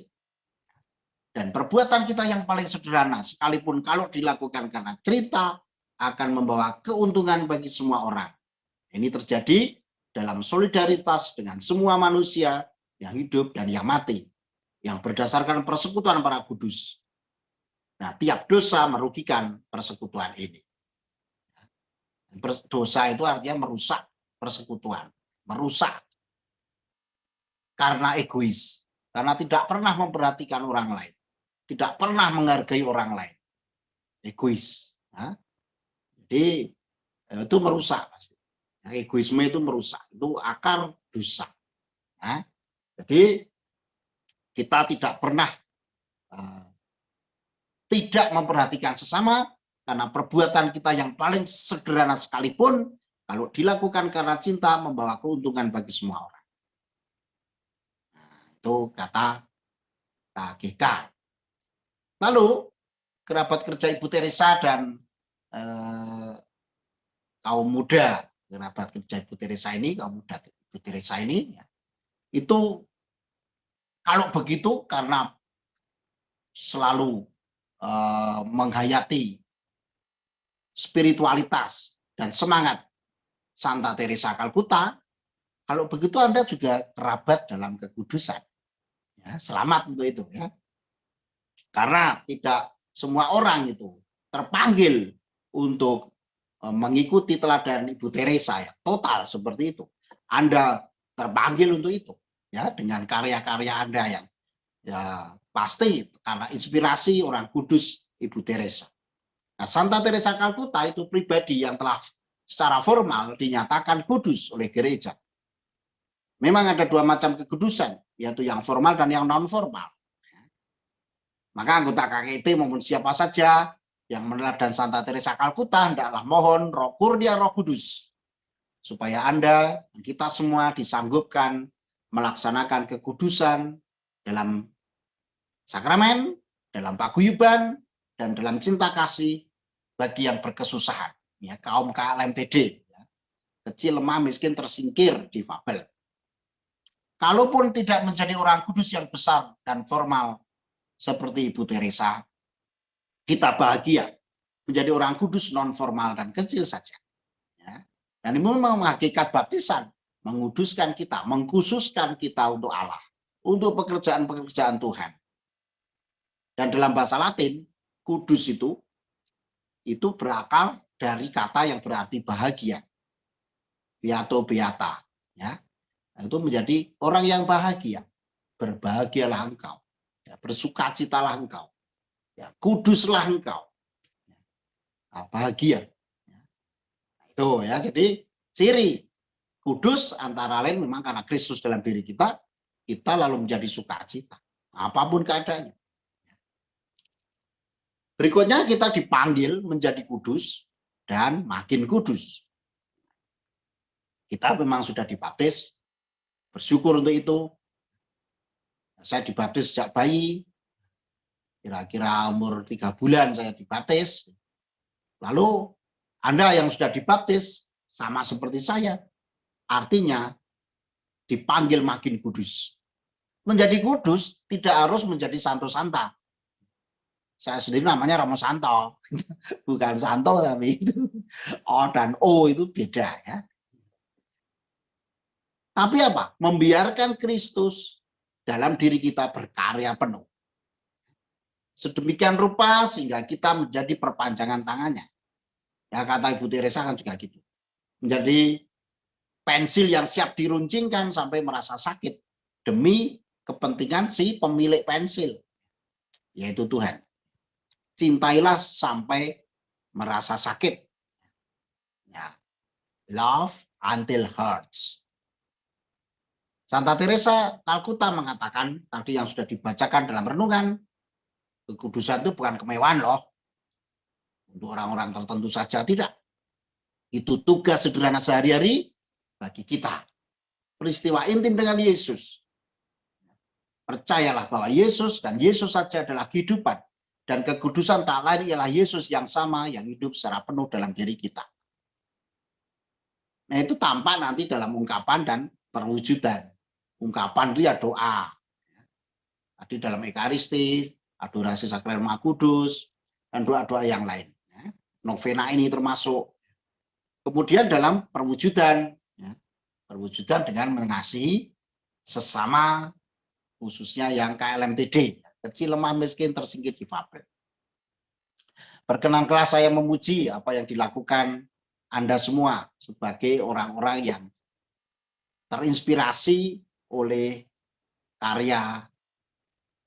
Dan perbuatan kita yang paling sederhana, sekalipun kalau dilakukan karena cerita, akan membawa keuntungan bagi semua orang. Ini terjadi dalam solidaritas dengan semua manusia yang hidup dan yang mati, yang berdasarkan persekutuan para kudus. Nah, tiap dosa merugikan persekutuan ini. Dosa itu artinya merusak persekutuan, merusak karena egois, karena tidak pernah memperhatikan orang lain, tidak pernah menghargai orang lain, egois. Nah, jadi itu merusak pasti. Nah, egoisme itu merusak, itu akar dosa. Nah, jadi kita tidak pernah tidak memperhatikan sesama, karena perbuatan kita yang paling sederhana sekalipun, kalau dilakukan karena cinta, membawa keuntungan bagi semua orang. Nah, itu kata KGK. Lalu, kerabat kerja Ibu Teresa dan kaum muda, kerabat kerja Ibu Teresa ini, kaum muda Ibu Teresa ini, ya, itu kalau begitu karena selalu menghayati spiritualitas dan semangat Santa Teresa Calcutta, kalau begitu Anda juga kerabat dalam kekudusan. Ya, selamat untuk itu, ya. Karena tidak semua orang itu terpanggil untuk mengikuti teladan Ibu Teresa, ya, total seperti itu. Anda terpanggil untuk itu, ya, dengan karya-karya Anda yang ya pasti karena inspirasi orang kudus Ibu Teresa. Nah, Santa Teresa Calcutta itu pribadi yang telah secara formal dinyatakan kudus oleh gereja. Memang ada dua macam kekudusan, yaitu yang formal dan yang non formal. Maka anggota KKT maupun siapa saja yang meneladani Santa Teresa Calcutta hendaklah mohon Roh Kurnia Roh Kudus supaya Anda dan kita semua disanggupkan melaksanakan kekudusan dalam sakramen, dalam paguyuban, dan dalam cinta kasih bagi yang berkesusahan, ya, kaum KLMTD, ya, kecil, lemah, miskin, tersingkir, difabel. Kalaupun tidak menjadi orang kudus yang besar dan formal seperti Ibu Teresa, kita bahagia menjadi orang kudus non formal dan kecil saja. Ya. Dan ini memang hakikat baptisan, menguduskan kita, mengkhususkan kita untuk Allah, untuk pekerjaan-pekerjaan Tuhan. Dan dalam bahasa Latin, kudus itu berakar dari kata yang berarti bahagia. Beato beata, ya. Itu menjadi orang yang bahagia. Berbahagialah engkau, ya, bersukacitalah engkau, ya, kuduslah engkau. Nah, bahagia. Nah, itu, ya, jadi ciri kudus antara lain memang karena Kristus dalam diri kita lalu menjadi sukacita apapun keadaannya. Berikutnya kita dipanggil menjadi kudus dan makin kudus. Kita memang sudah dibaptis, bersyukur untuk itu. Saya dibaptis sejak bayi, kira-kira umur 3 bulan saya dibaptis. Lalu Anda yang sudah dibaptis sama seperti saya, artinya dipanggil makin kudus. Menjadi kudus tidak harus menjadi santo-santa. Saya sendiri namanya Romo Santo, bukan Santo, tapi itu O dan O itu beda, ya. Tapi apa? Membiarkan Kristus dalam diri kita berkarya penuh. Sedemikian rupa sehingga kita menjadi perpanjangan tangannya. Ya, kata Ibu Teresa kan juga gitu. Menjadi pensil yang siap diruncingkan sampai merasa sakit demi kepentingan si pemilik pensil, yaitu Tuhan. Cintailah sampai merasa sakit. Ya. Love until hurts. Santa Teresa Kalkuta mengatakan, tadi yang sudah dibacakan dalam renungan, kekudusan itu bukan kemewahan loh. Untuk orang-orang tertentu saja, tidak. Itu tugas sederhana sehari-hari bagi kita. Peristiwa intim dengan Yesus. Percayalah bahwa Yesus dan Yesus saja adalah kehidupan. Dan kekudusan tak lain ialah Yesus yang sama, yang hidup secara penuh dalam diri kita. Nah, itu tampak nanti dalam ungkapan dan perwujudan. Ungkapan itu ya doa. Tadi dalam Ekaristi, adorasi sakral Maha Kudus, dan doa-doa yang lain. Novena ini termasuk. Kemudian dalam perwujudan, perwujudan dengan mengasihi sesama, khususnya yang KLMTD, kecil, lemah, miskin, tersingkir, difabel. Berkenanlah saya memuji apa yang dilakukan Anda semua sebagai orang-orang yang terinspirasi oleh karya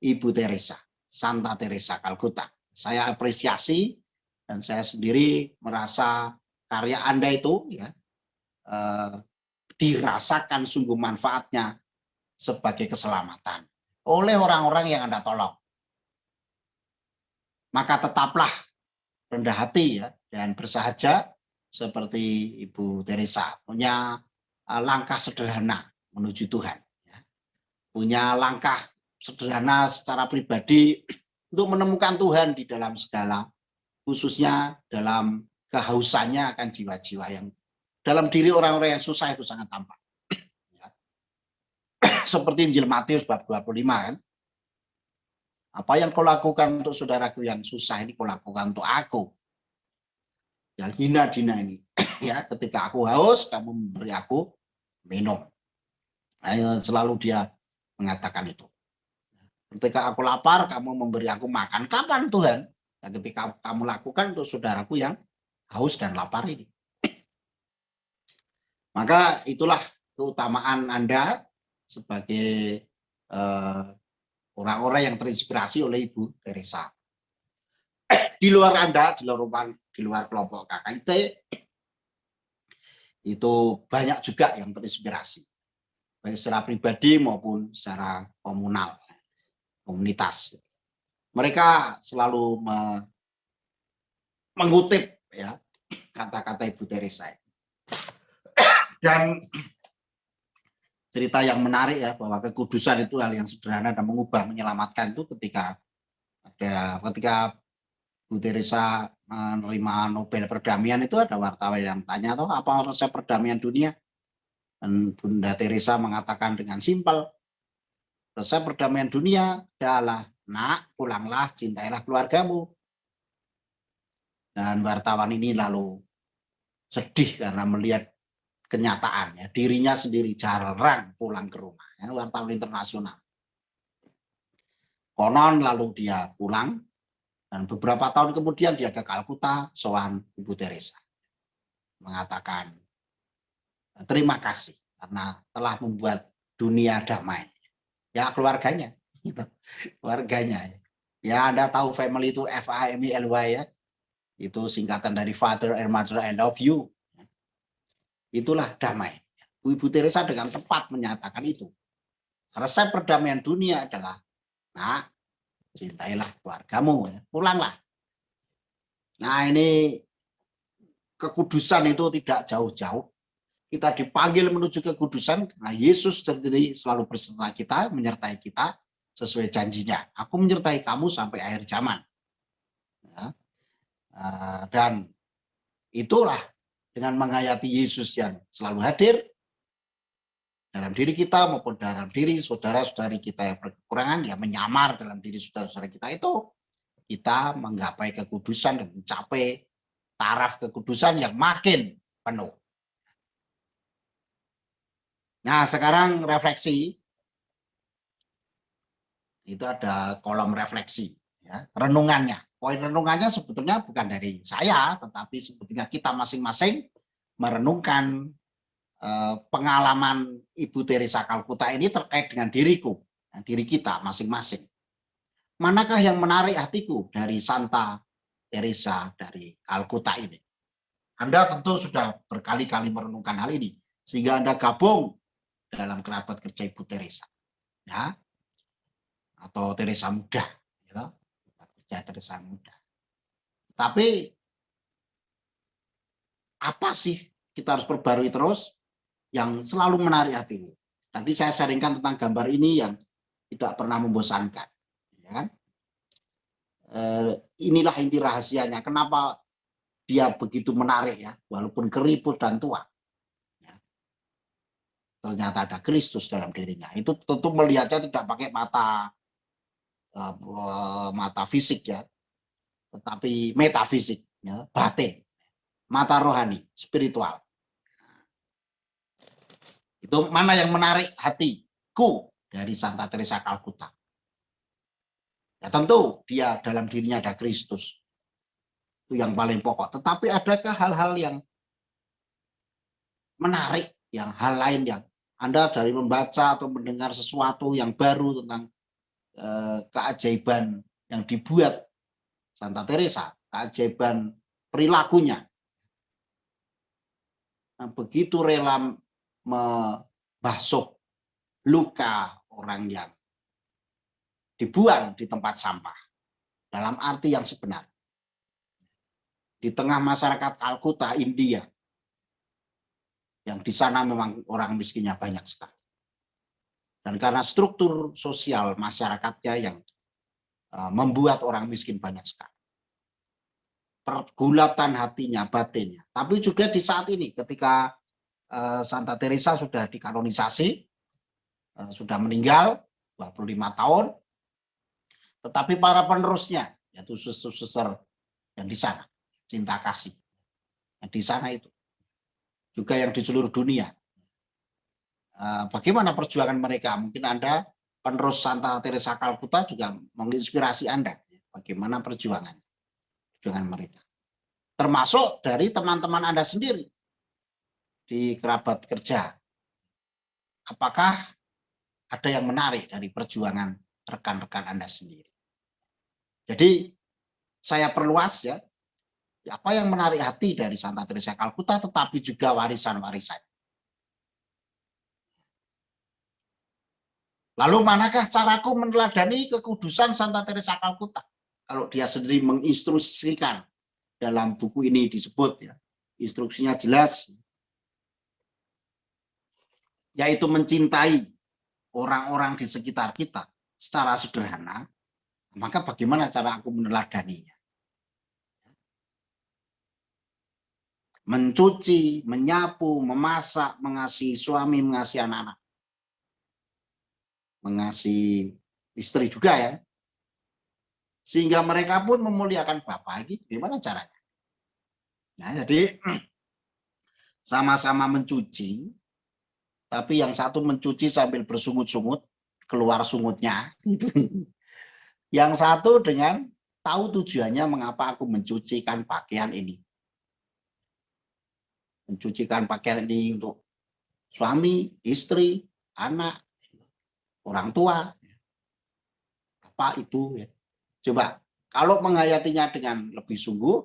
Ibu Teresa, Santa Teresa Kalkuta. Saya apresiasi dan saya sendiri merasa karya Anda itu ya dirasakan sungguh manfaatnya sebagai keselamatan oleh orang-orang yang Anda tolong. Maka tetaplah rendah hati ya dan bersahaja seperti Ibu Teresa, punya langkah sederhana menuju Tuhan. Ya. Punya langkah sederhana secara pribadi untuk menemukan Tuhan di dalam segala, khususnya dalam kehausannya akan jiwa-jiwa yang dalam diri orang-orang yang susah itu sangat tampak. Ya. Seperti Injil Matius bab 25 kan. Apa yang kau lakukan untuk saudaraku yang susah ini kau lakukan untuk aku. Yang hina-dina ini. Ya, ketika aku haus, kamu memberi aku minum. Selalu dia mengatakan itu. Ketika aku lapar, kamu memberi aku makan. Kapan Tuhan? Ya, ketika kamu lakukan untuk saudaraku yang haus dan lapar ini. Maka itulah keutamaan Anda sebagai orang-orang yang terinspirasi oleh Ibu Teresa. Di luar Anda, di luar kelompok KKIT, itu banyak juga yang terinspirasi. Baik secara pribadi maupun secara komunal, komunitas. Mereka selalu mengutip ya kata-kata Ibu Teresa. Dan cerita yang menarik ya bahwa kekudusan itu hal yang sederhana dan mengubah, menyelamatkan itu ketika Bu Teresa menerima Nobel Perdamaian itu ada wartawan yang tanya toh apa resep perdamaian dunia, dan Bunda Teresa mengatakan dengan simpel, resep perdamaian dunia adalah nak pulanglah, cintailah keluargamu. Dan wartawan ini lalu sedih karena melihat kenyataan ya, dirinya sendiri jarang pulang ke rumah ya, wartawan internasional. Konon lalu dia pulang dan beberapa tahun kemudian dia ke Kalkuta sowan Ibu Teresa mengatakan terima kasih karena telah membuat dunia damai. Ya keluarganya gitu. Keluarganya ya, Anda tahu family itu FAMILY ya, itu singkatan dari Father and Mother I love you. Itulah damai. Ibu Teresa dengan tepat menyatakan itu. Resep perdamaian dunia adalah, nah, cintailah keluargamu, ya. Pulanglah. Nah ini kekudusan itu tidak jauh-jauh. Kita dipanggil menuju kekudusan karena Yesus sendiri selalu beserta kita, menyertai kita sesuai janjinya. Aku menyertai kamu sampai akhir zaman. Ya. Dan itulah dengan menghayati Yesus yang selalu hadir dalam diri kita maupun dalam diri saudara-saudari kita yang berkekurangan, yang menyamar dalam diri saudara-saudari kita itu, kita menggapai kekudusan dan mencapai taraf kekudusan yang makin penuh. Nah, sekarang refleksi. Itu ada kolom refleksi. Ya, renungannya. Poin renungannya sebetulnya bukan dari saya, tetapi sebetulnya kita masing-masing merenungkan pengalaman Ibu Teresa Kalkuta ini terkait dengan diriku, diri kita masing-masing. Manakah yang menarik hatiku dari Santa Teresa dari Kalkuta ini? Anda tentu sudah berkali-kali merenungkan hal ini, sehingga Anda gabung dalam kerabat kerja Ibu Teresa, ya, atau Teresa Muda, ya, kerabat kerja Teresa Muda. Tapi apa sih kita harus perbarui terus yang selalu menarik hati? Tadi saya sharingkan tentang gambar ini yang tidak pernah membosankan, ya kan? Inilah inti rahasianya. Kenapa dia begitu menarik ya, walaupun keriput dan tua. Ya. Ternyata ada Kristus dalam dirinya. Itu tentu melihatnya tidak pakai mata fisik ya, tetapi metafisik, ya, batin, mata rohani, spiritual. Itu mana yang menarik hatiku dari Santa Teresa Kalkuta? Ya tentu dia dalam dirinya ada Kristus. Itu yang paling pokok. Tetapi adakah hal-hal yang menarik, yang hal lain yang Anda dari membaca atau mendengar sesuatu yang baru tentang keajaiban yang dibuat Santa Teresa, keajaiban perilakunya. Nah, begitu rela membasuh luka orang yang dibuang di tempat sampah dalam arti yang sebenar. Di tengah masyarakat Kalkuta, India, yang di sana memang orang miskinnya banyak sekali. Dan karena struktur sosial masyarakatnya yang membuat orang miskin banyak sekali. Pergulatan hatinya, batinnya. Tapi juga di saat ini ketika Santa Teresa sudah dikanonisasi, sudah meninggal 25 tahun, tetapi para penerusnya, yaitu suster-suster yang di sana, cinta kasih, yang di sana itu, juga yang di seluruh dunia. Bagaimana perjuangan mereka? Mungkin Anda penerus Santa Teresa Kalkuta juga menginspirasi Anda. Bagaimana perjuangan mereka. Termasuk dari teman-teman Anda sendiri di kerabat kerja. Apakah ada yang menarik dari perjuangan rekan-rekan Anda sendiri? Jadi saya perluas ya, apa yang menarik hati dari Santa Teresa Kalkuta, tetapi juga warisan-warisan. Lalu manakah caraku meneladani kekudusan Santa Teresa Kalkuta? Kalau dia sendiri menginstruksikan dalam buku ini disebut ya, instruksinya jelas, yaitu mencintai orang-orang di sekitar kita secara sederhana. Maka bagaimana cara aku meneladaninya? Mencuci, menyapu, memasak, mengasihi suami, mengasihi anak-anak, mengasihi istri juga ya. Sehingga mereka pun memuliakan Bapa. Gimana caranya? Nah, jadi sama-sama mencuci, tapi yang satu mencuci sambil bersungut-sungut, keluar sungutnya. Yang satu dengan tahu tujuannya mengapa aku mencucikan pakaian ini. Mencucikan pakaian ini untuk suami, istri, anak, orang tua, bapak, ibu. Ya. Coba, kalau menghayatinya dengan lebih sungguh,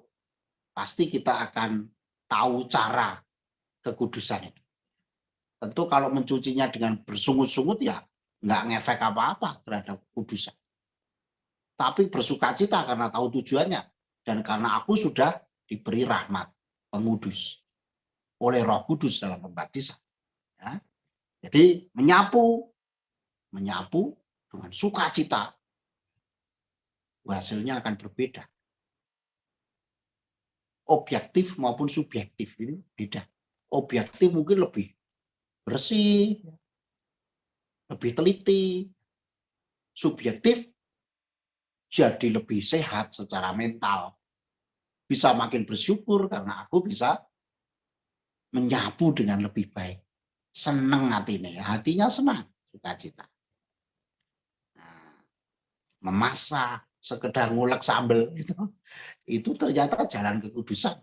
pasti kita akan tahu cara kekudusan itu. Tentu kalau mencucinya dengan bersungut-sungut ya nggak ngefek apa-apa terhadap kekudusan. Tapi bersukacita karena tahu tujuannya. Dan karena aku sudah diberi rahmat pengudus oleh Roh Kudus dalam pembaptisan. Ya. Jadi menyapu dengan sukacita, hasilnya akan berbeda. Objektif maupun subjektif ini beda. Objektif mungkin lebih bersih, lebih teliti. Subjektif jadi lebih sehat secara mental. Bisa makin bersyukur karena aku bisa menyapu dengan lebih baik. Seneng hatinya senang, sukacita. Nah, memasak, sekedar ngulek sambal itu ternyata jalan kekudusan.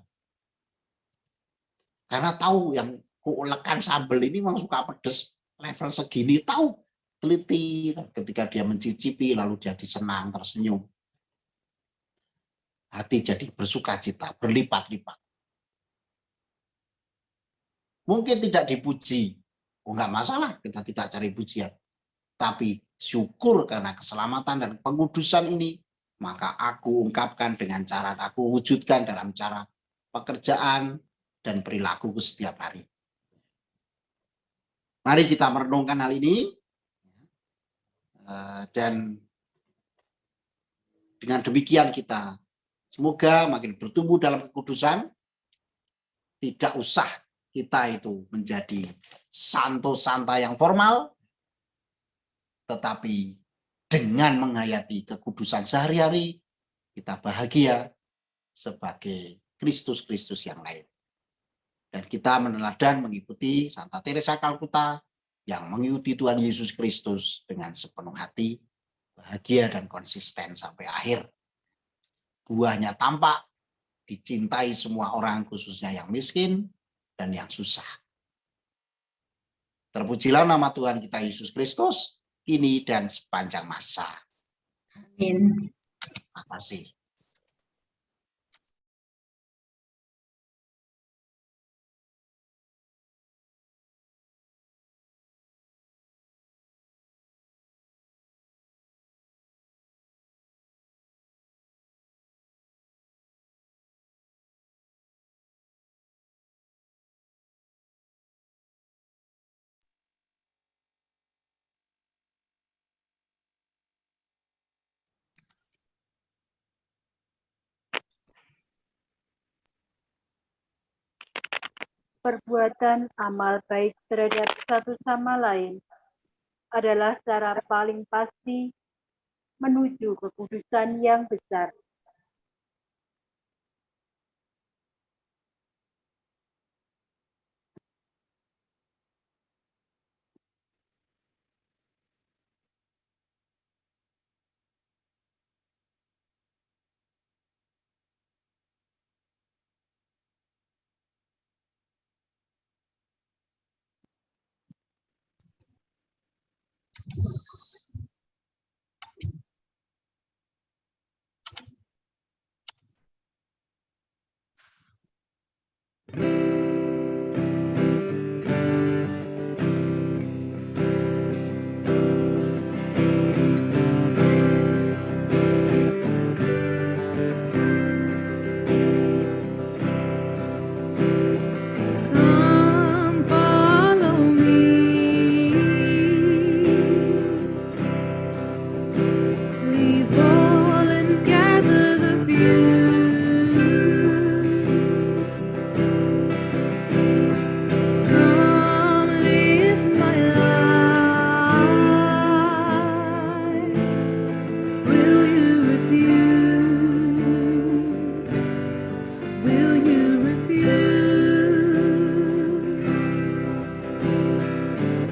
Karena tahu yang kuulekan sambal ini memang suka pedes, level segini tahu, teliti. Ketika dia mencicipi lalu jadi senang, tersenyum. Hati jadi bersukacita, berlipat-lipat. Mungkin tidak dipuji Enggak masalah kita tidak cari pujian. Tapi syukur karena keselamatan dan pengudusan ini, maka aku ungkapkan dengan cara, aku wujudkan dalam cara pekerjaan dan perilaku setiap hari. Mari kita merenungkan hal ini, dan dengan demikian kita semoga makin bertumbuh dalam kekudusan. Tidak usah kita itu menjadi santo-santa yang formal, tetapi dengan menghayati kekudusan sehari-hari, kita bahagia sebagai Kristus-Kristus yang lain. Dan kita meneladan mengikuti Santa Teresa Kalkuta yang mengikuti Tuhan Yesus Kristus dengan sepenuh hati, bahagia dan konsisten sampai akhir. Buahnya tampak, dicintai semua orang, khususnya yang miskin dan yang susah. Terpujilah nama Tuhan kita Yesus Kristus, kini dan sepanjang masa. Amin. Terima kasih. Perbuatan amal baik terhadap satu sama lain adalah cara paling pasti menuju kekudusan yang besar. Come follow me. Leave all and gather the few. Come live my life. Will you refuse? Will you refuse?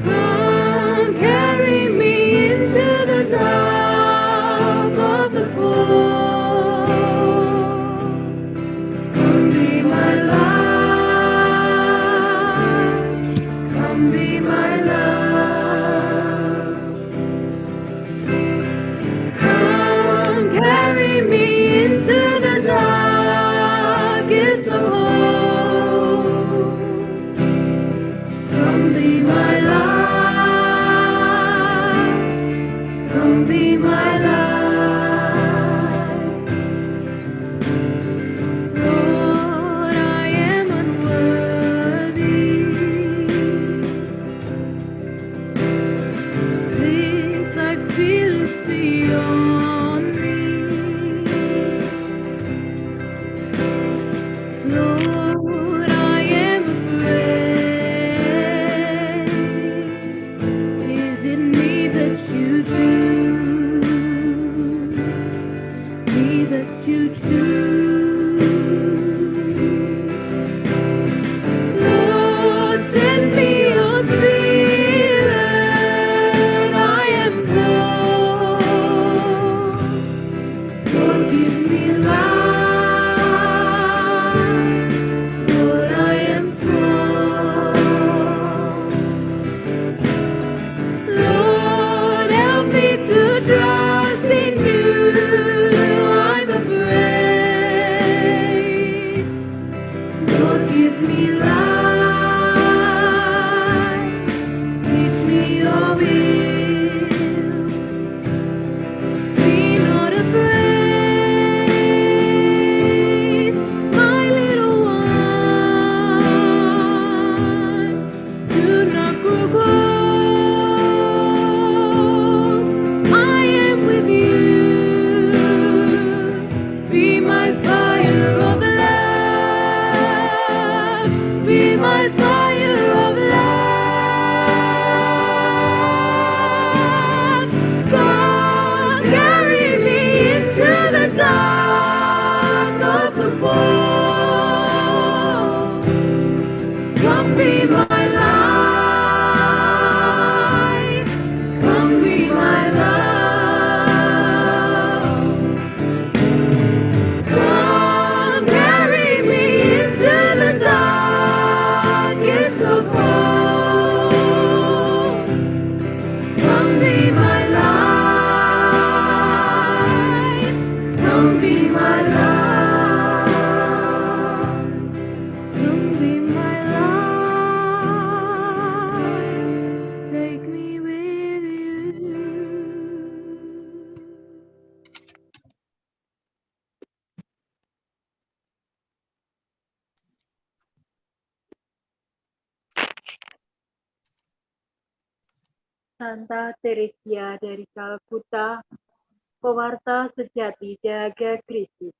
Come carry me into the dark of the cold. Come be my light. Come be my love. Come carry me into the darkest of hope. Come be my light. Come be my light. Lord, I am unworthy. This I feel is beyond me. Lord, I am afraid. Is it me that you choose? Me that you choose? Lord, send me your spirit. I am poor. Lord, give me life. Lord, I am small. Lord, help me to trust in you. I'm afraid. Lord, give me life. be my fire of love. Come carry me into the dark of the world. Come be my light. Come be my love. Come carry me into the darkest of all. Come be my light. Come be my love. Come be my light. Take me with you. Santa Teresia dari Kalkuta, pewarta sejati dahaga Kristus.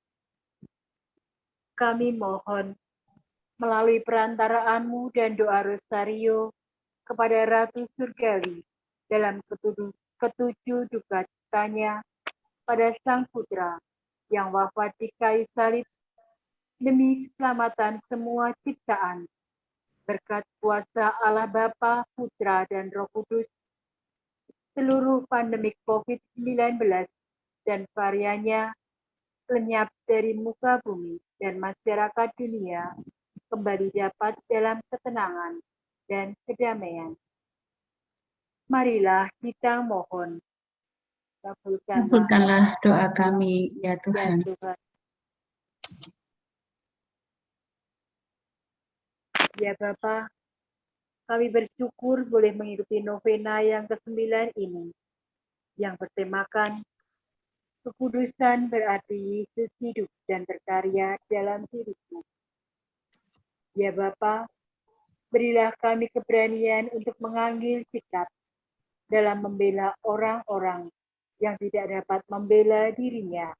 Kami mohon melalui perantaraanmu dan doa rosario kepada Ratu Surgawi dalam ketujuh duka citanya pada Sang Putra yang wafat di kayu salib demi keselamatan semua ciptaan. Berkat kuasa Allah Bapa, Putra, dan Roh Kudus, seluruh pandemik COVID-19 dan variannya lenyap dari muka bumi dan masyarakat dunia kembali dapat dalam ketenangan dan kedamaian. Marilah kita mohon. Kabulkanlah doa kami, ya Ya Tuhan. Tuhan. Ya Bapa, kami bersyukur boleh mengikuti novena yang ke-9 ini, yang bertemakan kekudusan berarti Yesus hidup dan berkarya dalam diriku. Ya Bapa, berilah kami keberanian untuk mengambil sikap dalam membela orang-orang yang tidak dapat membela dirinya.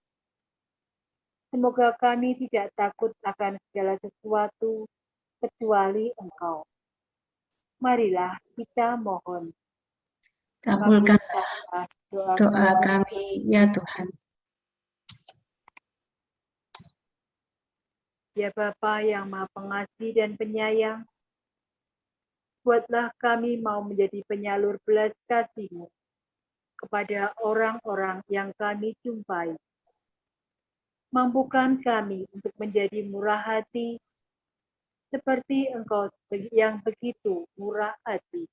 Semoga kami tidak takut akan segala sesuatu kecuali Engkau. Marilah kita mohon. Kabulkanlah doa kami, ya Tuhan. Ya Bapa yang Maha Pengasih dan Penyayang, buatlah kami mau menjadi penyalur belas kasih-Mu kepada orang-orang yang kami jumpai. Mampukan kami untuk menjadi murah hati, seperti Engkau yang begitu murah hati.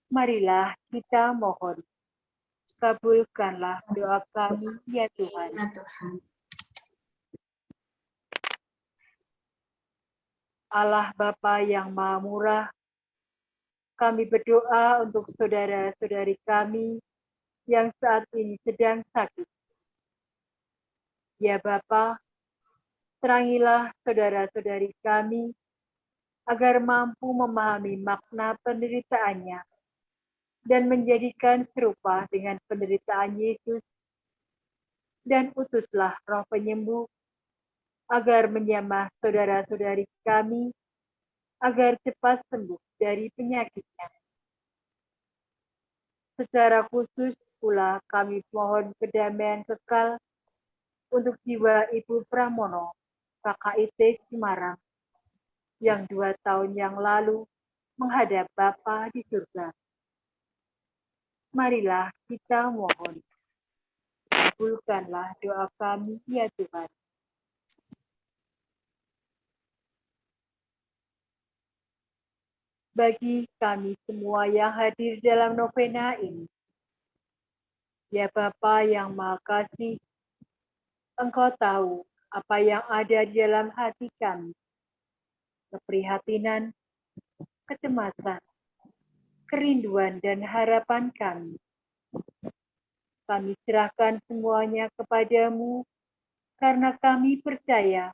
Marilah kita mohon. Kabulkanlah doa kami, ya Tuhan. Ya Tuhan. Allah Bapa yang Maha Murah, kami berdoa untuk saudara-saudari kami yang saat ini sedang sakit. Ya Bapa, terangilah saudara-saudari kami agar mampu memahami makna penderitaannya dan menjadikan serupa dengan penderitaan Yesus, dan utuslah Roh Penyembuh agar menyamah saudara-saudari kami agar cepat sembuh dari penyakitnya. Secara khusus pula kami mohon kedamaian kekal untuk jiwa Ibu Pramono, KKIT Semarang, yang 2 tahun yang lalu menghadap Bapa di surga. Marilah kita mohon. Kabulkanlah doa kami, ya Tuhan. Bagi kami semua yang hadir dalam novena ini, ya Bapa yang Maha Kasih, Engkau tahu apa yang ada di dalam hati kami, keprihatinan, kecemasan, kerinduan, dan harapan kami. Kami serahkan semuanya kepadamu, karena kami percaya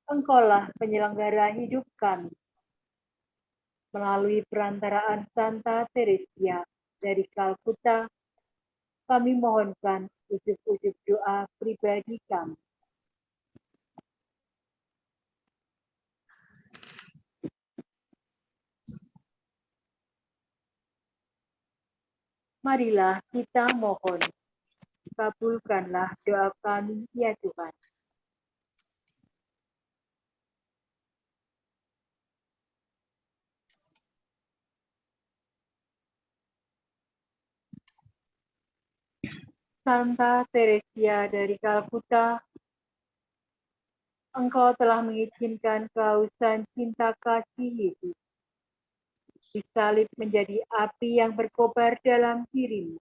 Engkaulah penyelenggara hidup kami. Melalui perantaraan Santa Teresia dari Kalkuta, kami mohonkan ujub-ujub doa pribadi kami. Marilah kita mohon, kabulkanlah doa kami ya Tuhan. Santa Teresia dari Kalkuta, Engkau telah mengizinkan kehausan cinta kasih Yesus disalib menjadi api yang berkobar dalam dirimu,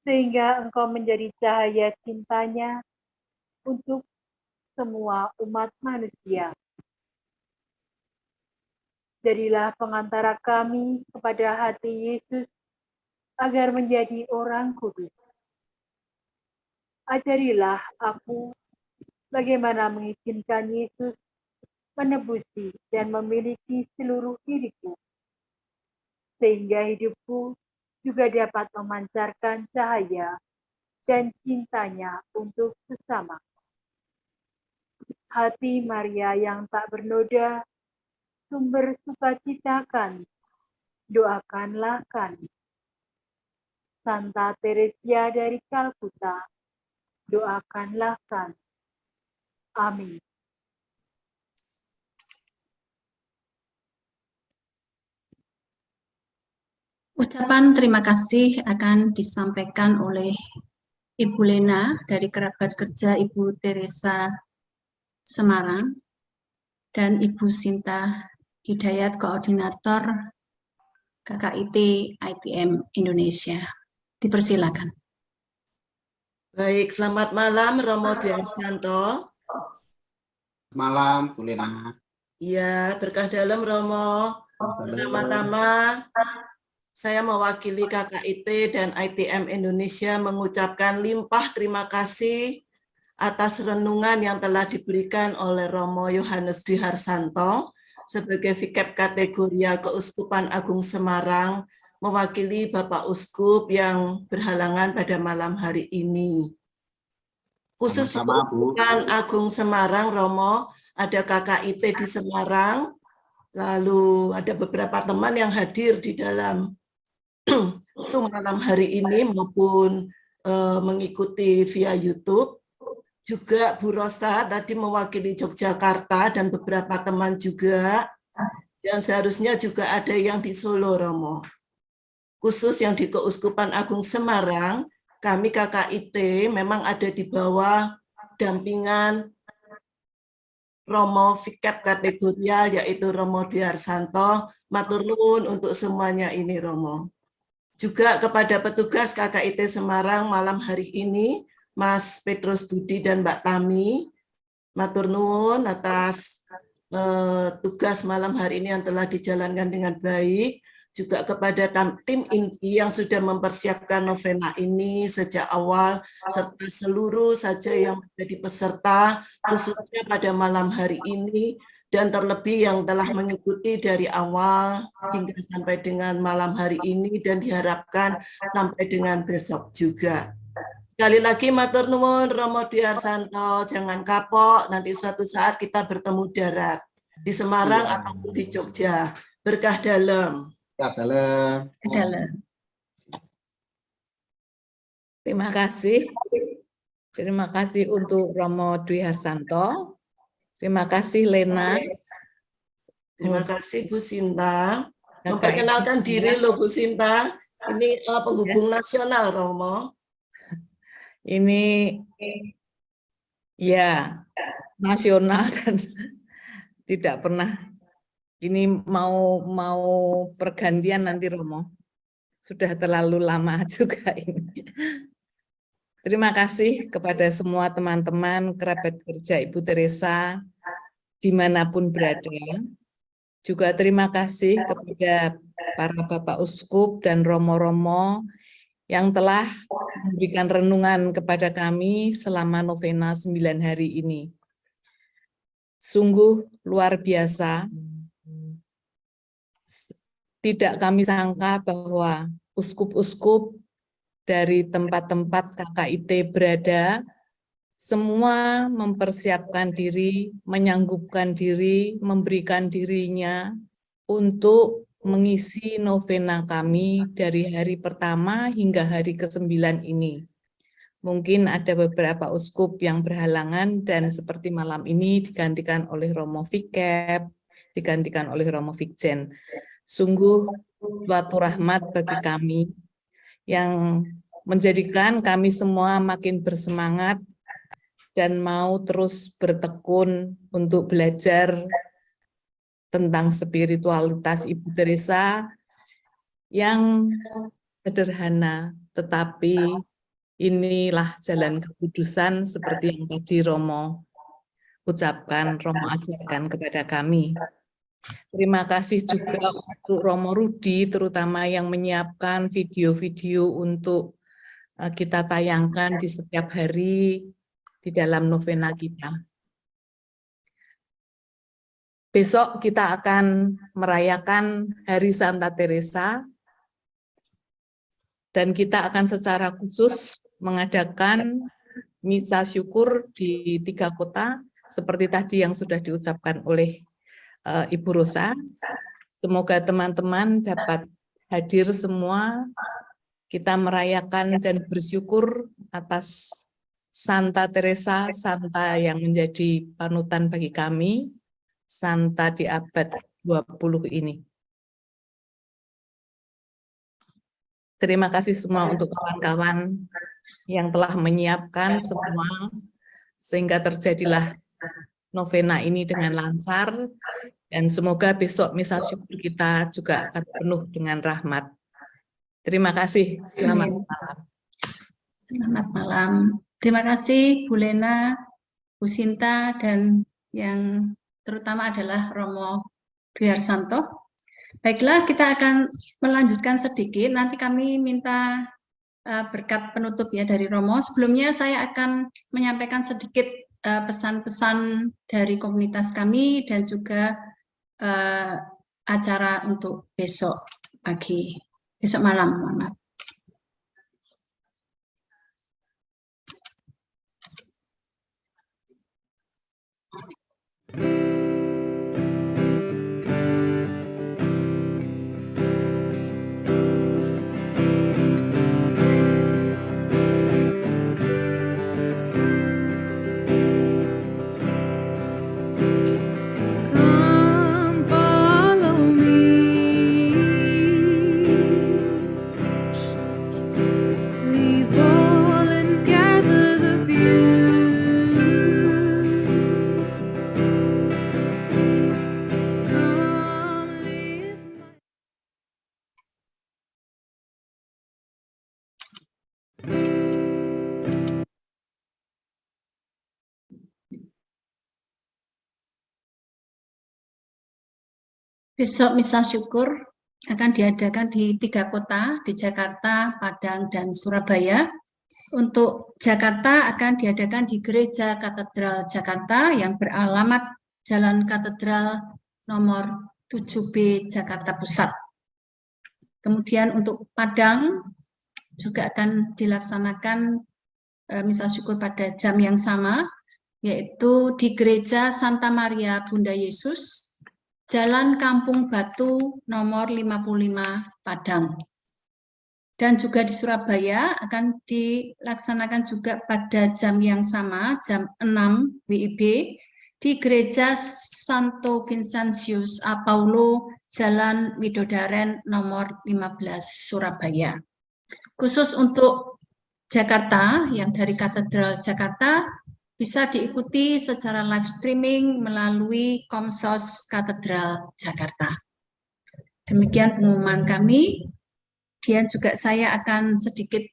sehingga Engkau menjadi cahaya cintanya untuk semua umat manusia. Jadilah pengantara kami kepada hati Yesus agar menjadi orang kudus. Ajarilah aku bagaimana mengizinkan Yesus menebusi dan memiliki seluruh diriku, sehingga hidupku juga dapat memancarkan cahaya dan cintanya untuk sesama. Hati Maria yang tak bernoda, sumber sukacita kami, doakanlah kami. Santa Teresia dari Kalkuta, doakanlah kami. Amin. Ucapan terima kasih akan disampaikan oleh Ibu Lena dari kerabat kerja Ibu Teresa Semarang dan Ibu Sinta Hidayat, Koordinator KKIT ITM Indonesia. Dipersilakan. Baik, selamat malam Romo Diarsanto. Malam, Bu Lena. Iya, berkah dalam Romo. Pertama-tama, saya mewakili KKIT dan ITM Indonesia mengucapkan limpah terima kasih atas renungan yang telah diberikan oleh Romo Yohanes Dwi Harsanto sebagai Vikep Kategorial Keuskupan Agung Semarang, mewakili Bapak Uskup yang berhalangan pada malam hari ini. Khusus di Keuskupan Agung Semarang, Romo, ada KKIT di Semarang, lalu ada beberapa teman yang hadir di dalam Zoom malam hari ini maupun mengikuti via YouTube. Juga Bu Rosa tadi mewakili Yogyakarta dan beberapa teman juga. Dan seharusnya juga ada yang di Solo, Romo. Khusus yang di Keuskupan Agung Semarang, kami KKIT memang ada di bawah dampingan Romo Vikep Kategorial, yaitu Romo Dwi Harsanto. Matur nuwun untuk semuanya ini, Romo. Juga kepada petugas KKIT Semarang malam hari ini, Mas Petrus Budi dan Mbak Tami, matur nuwun atas tugas malam hari ini yang telah dijalankan dengan baik. Juga kepada tim inti yang sudah mempersiapkan novena ini sejak awal, serta seluruh saja yang menjadi peserta, khususnya pada malam hari ini, dan terlebih yang telah mengikuti dari awal hingga sampai dengan malam hari ini dan diharapkan sampai dengan besok juga. Sekali lagi matur nuwun Romo Dwi Harsanto, jangan kapok, nanti suatu saat kita bertemu darat di Semarang ataupun di Jogja. Berkah dalam. Berkah dalam. Terima kasih. Terima kasih untuk Romo Dwi Harsanto. Terima kasih Lena. Terima kasih Bu Sinta. Memperkenalkan diri loh Bu Sinta. Ini penghubung nasional Romo. Ini ya nasional dan tidak pernah. Ini mau pergantian nanti Romo. Sudah terlalu lama juga ini. Terima kasih kepada semua teman-teman kerabat kerja Ibu Teresa dimanapun berada. Juga terima kasih kepada para Bapak Uskup dan Romo-Romo yang telah memberikan renungan kepada kami selama novena 9 hari ini. Sungguh luar biasa. Tidak kami sangka bahwa uskup-uskup dari tempat-tempat KKIT berada, semua mempersiapkan diri, menyanggupkan diri, memberikan dirinya untuk mengisi novena kami dari hari pertama hingga hari ke-9 ini. Mungkin ada beberapa uskup yang berhalangan dan seperti malam ini digantikan oleh Romo Vikep, digantikan oleh Romo Vikjen. Sungguh suatu rahmat bagi kami yang menjadikan kami semua makin bersemangat dan mau terus bertekun untuk belajar tentang spiritualitas Ibu Teresa yang sederhana, tetapi inilah jalan kekudusan seperti yang tadi Romo ucapkan, Romo ajarkan kepada kami. Terima kasih juga untuk Romo Rudi, terutama yang menyiapkan video-video untuk kita tayangkan di setiap hari di dalam novena kita. Besok kita akan merayakan Hari Santa Teresa dan kita akan secara khusus mengadakan misa syukur di 3 kota seperti tadi yang sudah diucapkan oleh Ibu Rosa. Semoga teman-teman dapat hadir semua. Kita merayakan dan bersyukur atas Santa Teresa, Santa yang menjadi panutan bagi kami, Santa di abad 20 ini. Terima kasih semua untuk kawan-kawan yang telah menyiapkan semua, sehingga terjadilah novena ini dengan lancar, dan semoga besok misa syukur kita juga akan penuh dengan rahmat. Terima kasih. Selamat malam. Selamat malam. Terima kasih Bu Lena, Bu Sinta, dan yang terutama adalah Romo Dwi Harsanto. Baiklah, kita akan melanjutkan sedikit. Nanti kami minta berkat penutup ya dari Romo. Sebelumnya saya akan menyampaikan sedikit pesan-pesan dari komunitas kami dan juga acara untuk besok pagi, besok malam. Maaf. Come follow me. Leave all and gather the few. Come live my Besok misa syukur akan diadakan di 3 kota, di Jakarta, Padang, dan Surabaya. Untuk Jakarta akan diadakan di Gereja Katedral Jakarta yang beralamat Jalan Katedral nomor 7B Jakarta Pusat. Kemudian untuk Padang juga akan dilaksanakan misa syukur pada jam yang sama, yaitu di Gereja Santa Maria Bunda Yesus, Jalan Kampung Batu nomor 55 Padang. Dan juga di Surabaya akan dilaksanakan juga pada jam yang sama, jam 6 WIB, di Gereja Santo Vincentius A. Paulo, Jalan Widodaren nomor 15 Surabaya. Khusus untuk Jakarta, yang dari Katedral Jakarta, bisa diikuti secara live streaming melalui Komsos Katedral Jakarta. Demikian pengumuman kami. Kemudian juga saya akan sedikit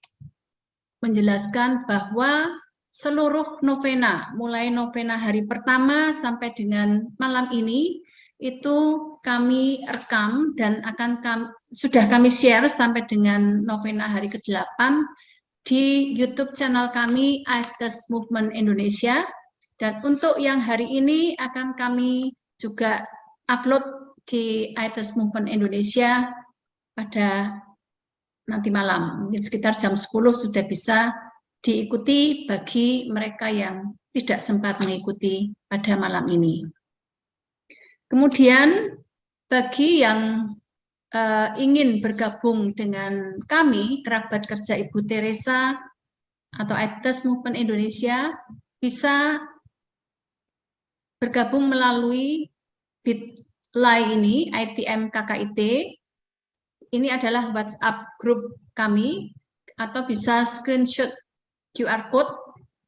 menjelaskan bahwa seluruh novena, mulai novena hari pertama sampai dengan malam ini, itu kami rekam dan sudah kami share sampai dengan novena hari ke-8 di YouTube channel kami Aedes Movement Indonesia, dan untuk yang hari ini akan kami juga upload di Aedes Movement Indonesia pada nanti malam, mungkin sekitar jam 10 sudah bisa diikuti bagi mereka yang tidak sempat mengikuti pada malam ini. Kemudian bagi yang ingin bergabung dengan kami, kerabat kerja Ibu Teresa atau ITES Movement Indonesia, bisa bergabung melalui Bit.ly ini, ITM KKIT. Ini adalah WhatsApp grup kami, atau bisa screenshot QR code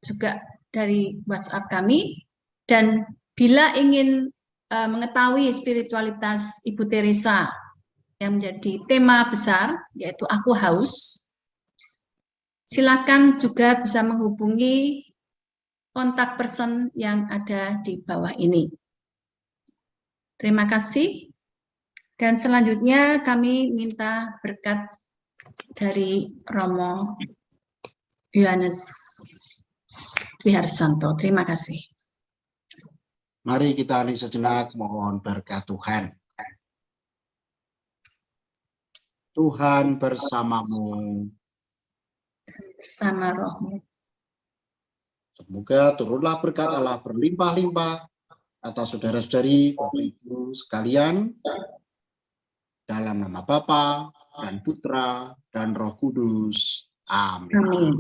juga dari WhatsApp kami. Dan bila ingin mengetahui spiritualitas Ibu Teresa yang menjadi tema besar, yaitu Aku Haus, silakan juga bisa menghubungi kontak person yang ada di bawah ini. Terima kasih. Dan selanjutnya kami minta berkat dari Romo Yohanes Wiharsanto. Terima kasih. Mari kita hening sejenak, mohon berkat Tuhan. Tuhan bersamamu. Bersama rohmu. Semoga turunlah berkat Allah berlimpah-limpah atas saudara-saudari, Bapak Ibu sekalian, dalam nama Bapa dan Putra dan Roh Kudus. Amin. Amin.